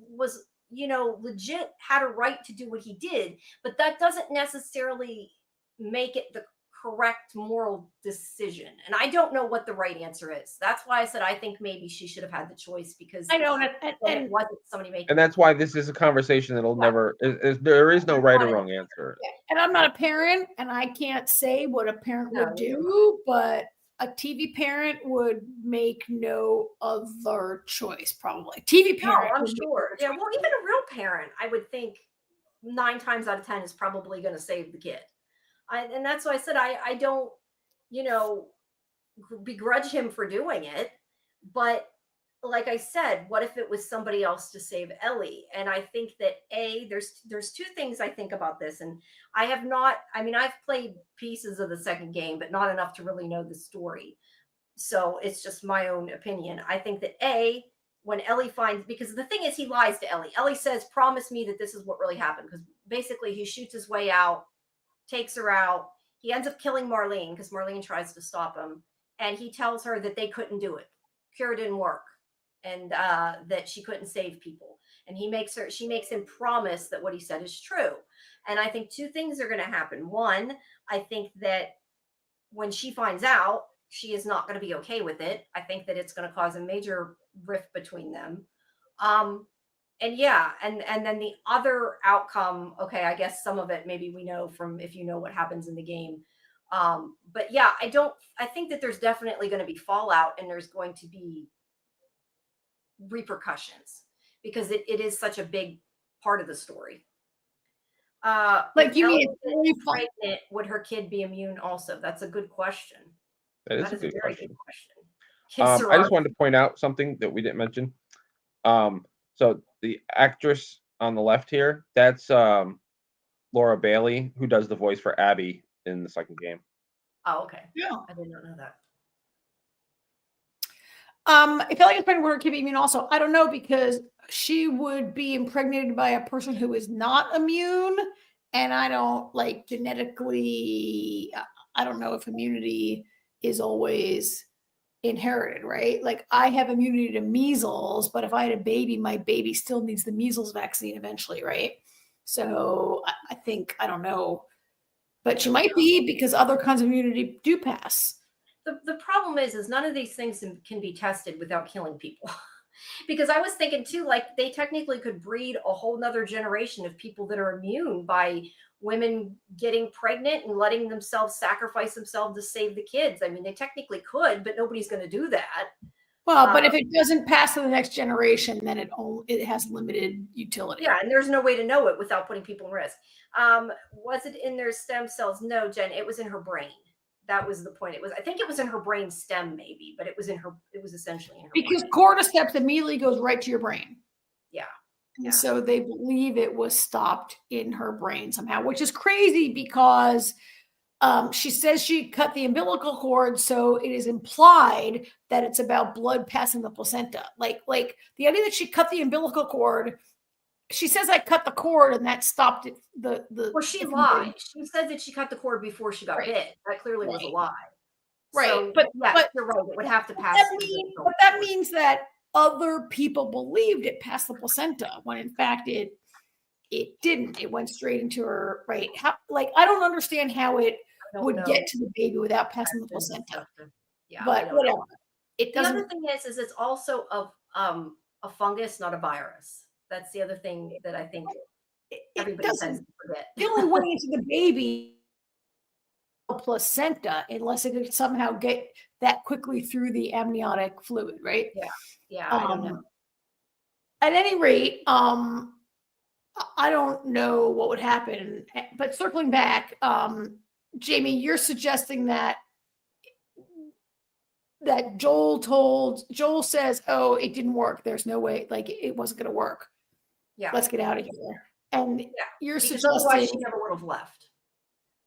legit, had a right to do what he did, but that doesn't necessarily make it the correct moral decision. And I don't know what the right answer is. That's why I said I think maybe she should have had the choice, because I don't, and it wasn't somebody making. And that's why this is a conversation that'll never. There is no right or wrong answer. And I'm not a parent, and I can't say what a parent would do, but a TV parent would make no other choice, probably. TV parent, I'm sure. Yeah, well, even a real parent, I would think 9 times out of 10 is probably going to save the kid. And that's why I said I don't, begrudge him for doing it, but like I said, what if it was somebody else to save Ellie? And I think that there's two things I think about this, and I have not. I mean, I've played pieces of the second game, but not enough to really know the story. So it's just my own opinion. I think that when Ellie finds, because the thing is, he lies to Ellie. Ellie says, "Promise me that this is what really happened," because basically he shoots his way out, takes her out. He ends up killing Marlene because Marlene tries to stop him, and he tells her that they couldn't do it. Cure didn't work, and that she couldn't save people. And she makes him promise that what he said is true. And I think two things are going to happen. One, I think that when she finds out, she is not going to be okay with it. I think that it's going to cause a major rift between them. And yeah, and then the other outcome, okay, I guess some of it maybe we know from if you know what happens in the game. But yeah, I think that there's definitely going to be fallout, and there's going to be repercussions because it is such a big part of the story. Like, you mean pregnant, would her kid be immune also? That's a good question. That is a very good question. good question. I just wanted to point out something that we didn't mention. So the actress on the left here, that's Laura Bailey, who does the voice for Abby in the second game. Oh, okay. Yeah. I did not know that. I feel like it's been word keeping immune also. I don't know, because she would be impregnated by a person who is not immune. And I don't like genetically, I don't know if immunity is always inherited, right? Like, I have immunity to measles, but if I had a baby, my baby still needs the measles vaccine eventually, right? So I think, I don't know, but she might be, because other kinds of immunity do pass. The problem is none of these things can be tested without killing people. Because I was thinking too, like, they technically could breed a whole nother generation of people that are immune by women getting pregnant and letting themselves sacrifice themselves to save the kids. I mean, they technically could, but nobody's going to do that. Well, but if it doesn't pass to the next generation, then it has limited utility. Yeah, and there's no way to know it without putting people in risk. Was it in their stem cells? No, Jen, it was in her brain. That was the point. I think it was in her brain stem, maybe, but it was essentially in her because brain. cordyceps immediately goes right to your brain. Yeah. And so they believe it was stopped in her brain somehow, which is crazy because she says she cut the umbilical cord, so it is implied that it's about blood passing the placenta. Like the idea that she cut the umbilical cord. She says, "I cut the cord," and that stopped it. Well, she lied. She said that she cut the cord before she got bit. That clearly was a lie. Right. So, but you're right. It would have to pass. But that means that other people believed it passed the placenta when in fact it didn't. It went straight into her. Right. I don't understand how it would get to the baby without passing the placenta. Yeah. But whatever. The other thing is it's also a fungus, not a virus. That's the other thing that I think everybody tends to forget. The only way into the baby placenta, unless it could somehow get that quickly through the amniotic fluid, right? Yeah. I don't know. At any rate, I don't know what would happen. But circling back, Jamie, you're suggesting that Joel says, "Oh, it didn't work. There's no way. Like, it wasn't going to work. Yeah, let's get out of here." And you're because suggesting otherwise she never would have left.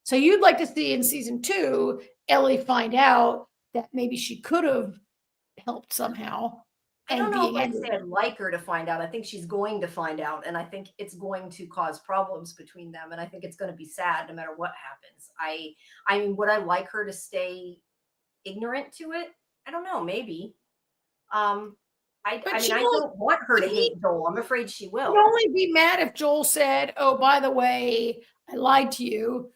So you'd like to see in season 2 Ellie find out that maybe she could have helped somehow. I don't know if I'd say I'd like her to find out. I think she's going to find out, and I think it's going to cause problems between them, and I think it's going to be sad no matter what happens. I mean, would I like her to stay ignorant to it? I don't know, maybe. I don't want her to hate Joel. I'm afraid she will. She'd only be mad if Joel said, "Oh, by the way, I lied to you.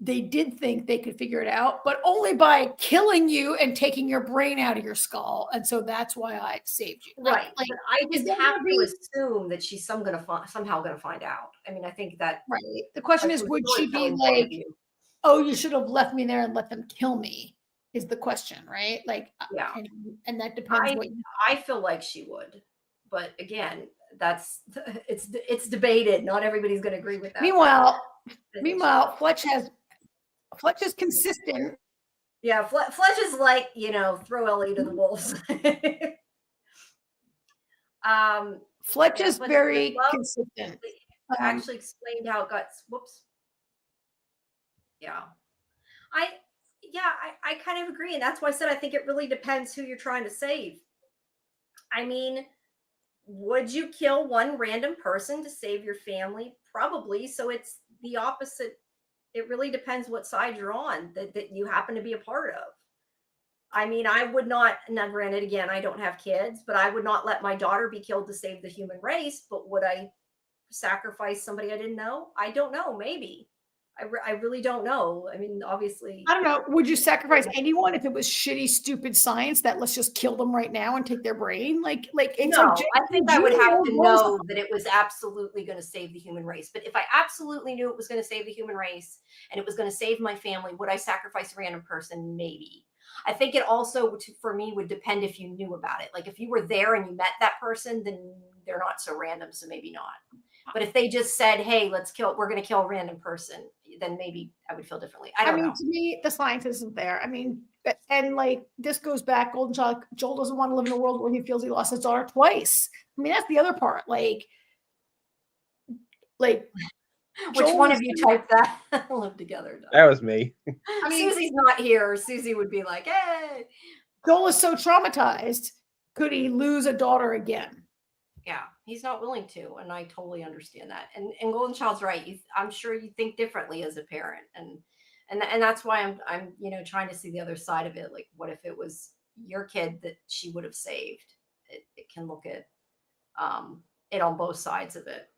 They did think they could figure it out, but only by killing you and taking your brain out of your skull. And so that's why I saved you." Right. Like, but I just have to assume that she's somehow going to find out. I mean, I think that. Right. The question is, would she be like, "Oh, you should have left me there and let them kill me," is the question, right? Like, yeah. And that depends I feel like she would. But again, it's debated. Not everybody's going to agree with that. Meanwhile, Fletch is consistent. Yeah, Fletch is like, throw Ellie to the wolves. Fletch Yeah, is but very love consistent. actually explained how it got. Whoops. Yeah. I I kind of agree, and that's why I said I think it really depends who you're trying to save. I mean, would you kill one random person to save your family? Probably. So it's the opposite. It really depends what side you're on that you happen to be a part of. I mean, I would not, now granted, again, I don't have kids, but I would not let my daughter be killed to save the human race. But would I sacrifice somebody I didn't know? I don't know. Maybe. I really don't know. I mean, obviously, I don't know. Would you sacrifice anyone if it was shitty, stupid science that let's just kill them right now and take their brain? Like it's no, like I think I would have to know that it was absolutely going to save the human race. But if I absolutely knew it was going to save the human race and it was going to save my family, would I sacrifice a random person? Maybe. I think it also, for me, would depend if you knew about it. Like if you were there and you met that person, then they're not so random, so maybe not. But if they just said, "Hey, we're going to kill a random person," then maybe I would feel differently. I don't know. To me, the science isn't there. I mean, and like this goes back, Golden Child, Joel doesn't want to live in a world where he feels he lost his daughter twice. I mean, that's the other part. Like which one of you typed that? Live together. That was me. I mean, Susie's not here. Susie would be like, "Hey." Joel is so traumatized. Could he lose a daughter again? Yeah, he's not willing to, and I totally understand that. And Golden Child's right. I'm sure you think differently as a parent, and that's why I'm trying to see the other side of it. Like, what if it was your kid that she would have saved? It can look at it on both sides of it,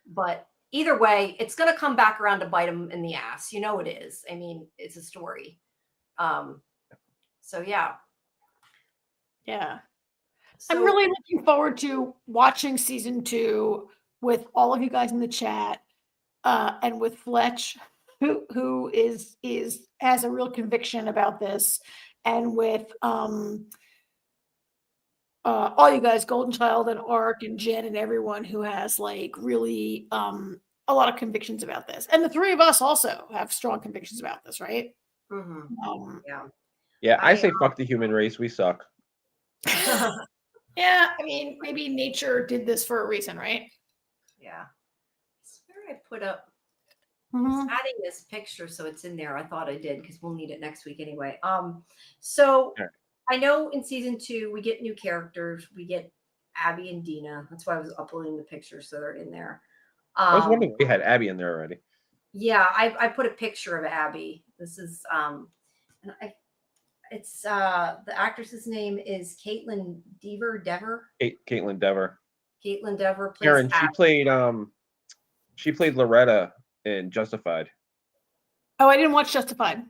but either way, it's going to come back around to bite him in the ass. You know it is. I mean, it's a story. So yeah. Yeah. So, I'm really looking forward to watching season 2 with all of you guys in the chat, and with Fletch, who has a real conviction about this, and with all you guys, Golden Child and Ark and Jen and everyone who has like really a lot of convictions about this, and the three of us also have strong convictions about this, right? yeah. Yeah, I say fuck the human race. We suck. Yeah, I mean, maybe nature did this for a reason, right? Yeah. I swear I put up Mhm. adding this picture so it's in there. I thought I did because we'll need it next week anyway. So Sure. I know in season 2 we get new characters. We get Abby and Dina. That's why I was uploading the pictures so they're in there. I was wondering if we had Abby in there already. Yeah, I put a picture of Abby. This is and it's the actress's name is Caitlin Dever. Caitlin Dever. Caitlin Dever plays Karen, Abby. she played Loretta in Justified. Oh, I didn't watch Justified.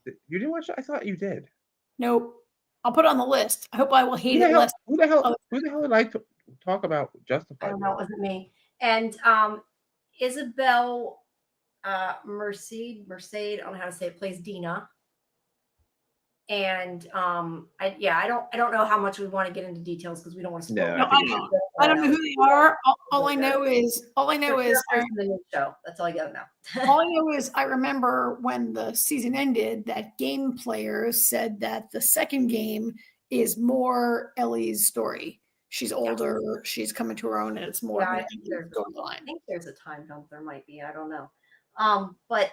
You didn't watch it? I thought you did. Nope. I'll put it on the list. I hope I will hate it less. Who the hell did I talk about Justified? I don't know, it wasn't me. And Isabel Merced, I don't know how to say it, plays Dina. And I don't know how much we want to get into details because we don't want to spoil. No, I don't know who they are. All I know is the new show. That's all I gotta know. all I know is I remember when the season ended that game players said that the second game is more Ellie's story. She's older, she's coming to her own, and it's more I of think a storyline. I think there's a time jump. There might be. I don't know. But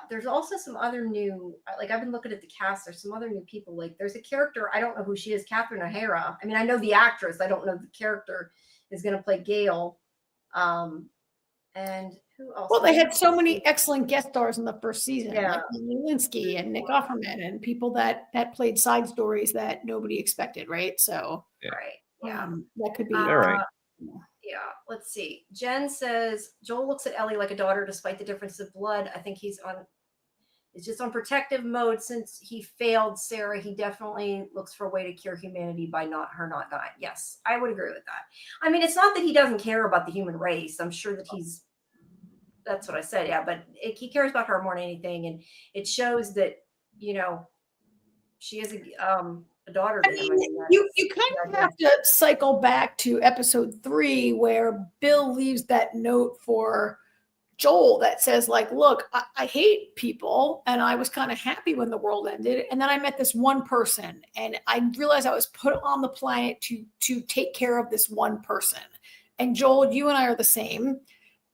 there's also some other new, like I've been looking at the cast. There's some other new people. Like there's a character, I don't know who she is, Catherine O'Hara. I mean, I know the actress. I don't know the character is going to play Gail. And who else? Well, they had so many excellent guest stars in the first season, Yeah. like Linsky and Nick Offerman, and people that played side stories that nobody expected, right? So, right, yeah, that could be all right. Yeah, let's see. Jen says Joel looks at Ellie like a daughter, despite the difference of blood. I think he's just on protective mode since he failed Sarah. He definitely looks for a way to cure humanity by not dying. Yes, I would agree with that. I mean, it's not that he doesn't care about the human race. I'm sure that that's what I said. Yeah, but he cares about her more than anything, and it shows that she is a daughter to him. You kind of have to cycle back to episode 3 where Bill leaves that note for Joel that says like, look, I hate people and I was kind of happy when the world ended. And then I met this one person and I realized I was put on the planet to take care of this one person. And Joel, you and I are the same.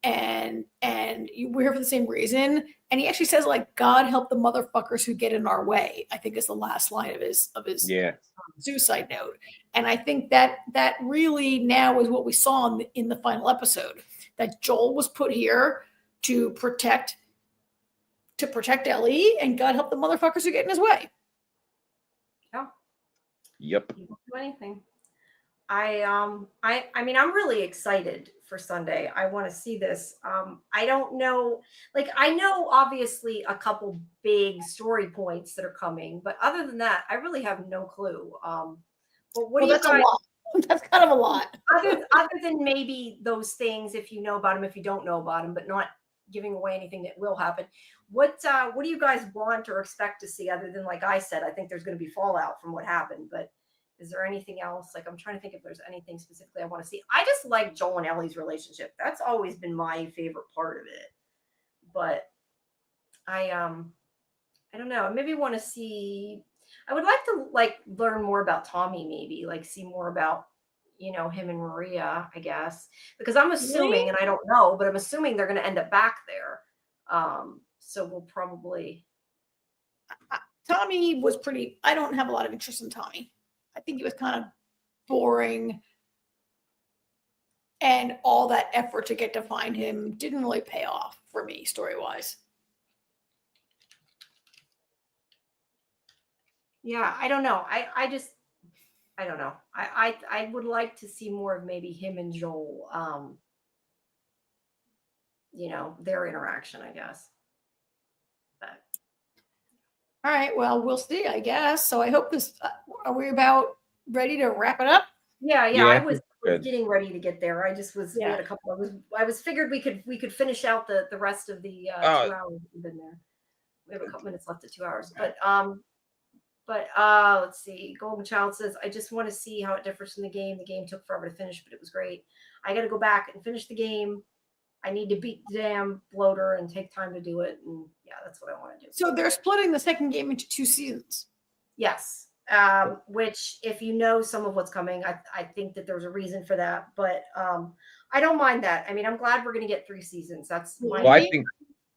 And we're here for the same reason. And he actually says like, God help the motherfuckers who get in our way, I think is the last line of his Yeah. suicide note. And I think that really now is what we saw in the final episode, that Joel was put here to protect Ellie, and God help the motherfuckers who get in his way. Yeah. Yep. He won't do anything. I mean, I'm really excited for Sunday. I want to see this. I don't know, like I know obviously a couple big story points that are coming, but other than that, I really have no clue. But what do you That's guys? a lot. That's kind of a lot. Other than maybe those things, if you know about them, if you don't know about them, but not giving away anything that will happen. What do you guys want or expect to see other than, like I said, I think there's going to be fallout from what happened, but is there anything else? Like, I'm trying to think if there's anything specifically I want to see. I just like Joel and Ellie's relationship. That's always been my favorite part of it. But I don't know. I maybe want to see. I would like to like learn more about Tommy, maybe like see more about him and Maria, I guess, because I'm assuming, and I don't know, but I'm assuming they're going to end up back there. So we'll probably. Tommy was pretty. I don't have a lot of interest in Tommy. I think he was kind of boring, and all that effort to get to find him didn't really pay off for me story wise. Yeah, I don't know. I don't know. I would like to see more of maybe him and Joel. Their interaction, I guess. But All right, well, we'll see, I guess. So I hope this. Are we about ready to wrap it up? yeah, Yeah, I was good. getting ready to get there. I just was. We had a couple. I was figured we could finish out the rest of the 2 hours we've been there. We have a couple minutes left at 2 hours, but let's see. Golden Child says, I just want to see how it differs from the game. The game took forever to finish, but it was great. I got to go back and finish the game. I need to beat the damn bloater and take time to do it. And yeah, that's what I want to do. So they're splitting the second game into 2 seasons. Yes. Which if you know some of what's coming, I think that there's a reason for that, but I don't mind that. I mean, I'm glad we're going to get 3 seasons. That's well, I think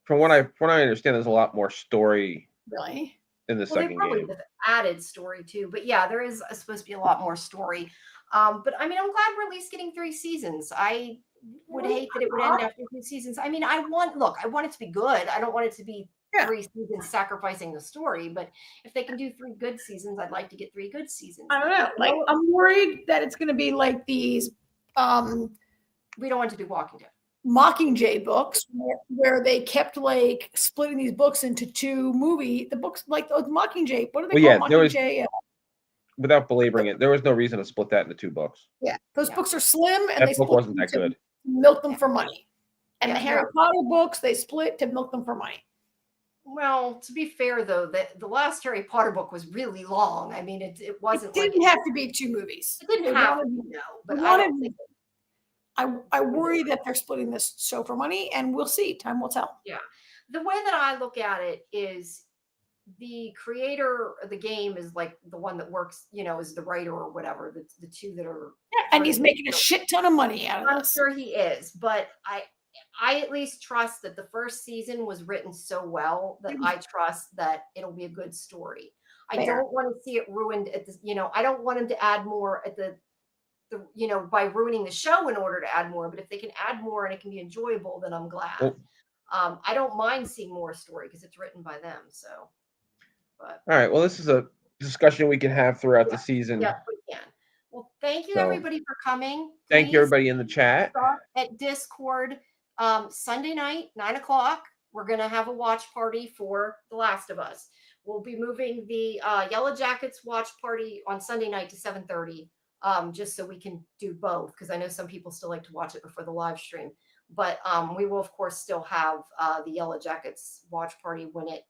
from what I understand, there's a lot more story. Really? In the second game. Added story too, but yeah, there is supposed to be a lot more story. But I mean, I'm glad we're at least getting 3 seasons. I would hate that it would end after 3 seasons. I mean, I want it to be good. I don't want it to be 3 seasons sacrificing the story, but if they can do 3 good seasons, I'd like to get 3 good seasons. I don't know. Like, I'm worried that it's going to be like these. We don't want it to be Walking Dead. Mockingjay books where they kept like splitting these books into 2 the books like those Mockingjay. What are they called? Mockingjay. Without belaboring it, there was no reason to split that into 2 books. Yeah, those books are slim, and that book wasn't that good. Milk them for money. And the Harry Potter books they split to milk them for money. Well, to be fair though, the last Harry Potter book was really long. I mean, it wasn't. It didn't have to be 2 movies. It didn't have to, but I don't think. I worry that they're splitting this show for money, and we'll see. Time will tell. Yeah. The way that I look at it is the creator of the game is like the one that works, is the writer or whatever, the 2 that are. Yeah, and he's making a shit ton of money out of this. I'm sure he is, but I at least trust that the first season was written so well that I trust that it'll be a good story. I don't want to see it ruined at the, I don't want him to add more at the by ruining the show in order to add more, but if they can add more and it can be enjoyable, then I'm glad. I don't mind seeing more story because it's written by them. So, but all right. Well, this is a discussion we can have throughout the season. Yeah, we can. Well, thank you everybody for coming. Thank you everybody in the chat. At Discord, Sunday night, 9:00. We're gonna have a watch party for The Last of Us. We'll be moving the Yellowjackets watch party on Sunday night to 7:30. Just so we can do both, because I know some people still like to watch it before the live stream. But we will, of course, still have the Yellowjackets watch party when it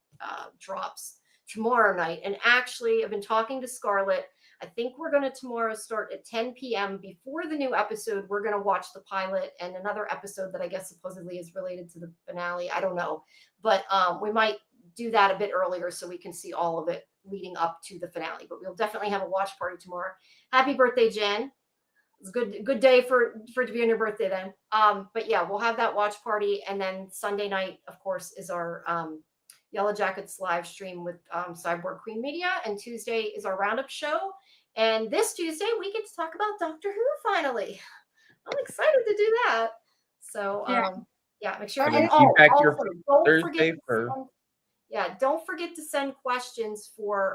drops tomorrow night. And actually, I've been talking to Scarlett. I think we're going to tomorrow start at 10 p.m. Before the new episode, we're going to watch the pilot and another episode that I guess supposedly is related to the finale. I don't know. But we might do that a bit earlier so we can see all of it leading up to the finale. But we'll definitely have a watch party tomorrow. Happy birthday, Jen. It's a good day for it to be on your birthday then. But yeah, we'll have that watch party. And then Sunday night, of course, is our Yellowjackets live stream with Cyborg Queen Media. And Tuesday is our roundup show. And this Tuesday, we get to talk about Doctor Who finally. I'm excited to do that. So yeah, make sure. And don't forget don't forget to send questions for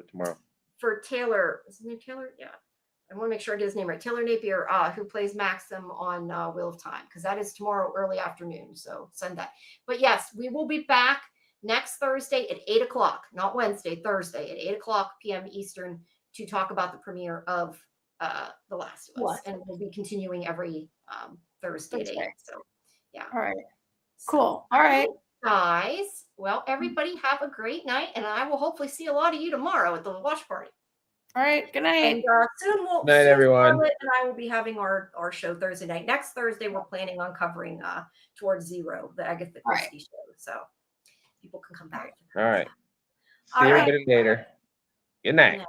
tomorrow. For Taylor. Is his name Taylor? Yeah. I want to make sure I get his name right. Taylor Napier, who plays Maxim on Wheel of Time, because that is tomorrow early afternoon. So send that. But yes, we will be back next Thursday at 8 o'clock, not Wednesday, Thursday at 8 o'clock p.m. Eastern to talk about the premiere of The Last of Us. And we'll be continuing every Thursday at 8. So yeah. All right. Cool. All right. Guys, well, everybody have a great night, and I will hopefully see a lot of you tomorrow at the watch party. All right. Good night. And soon Good night, everyone. Charlotte and I will be having our show Thursday night. Next Thursday, we're planning on covering Towards Zero, the Agatha Christie show. So people can come back. All right. See everybody later. Good night.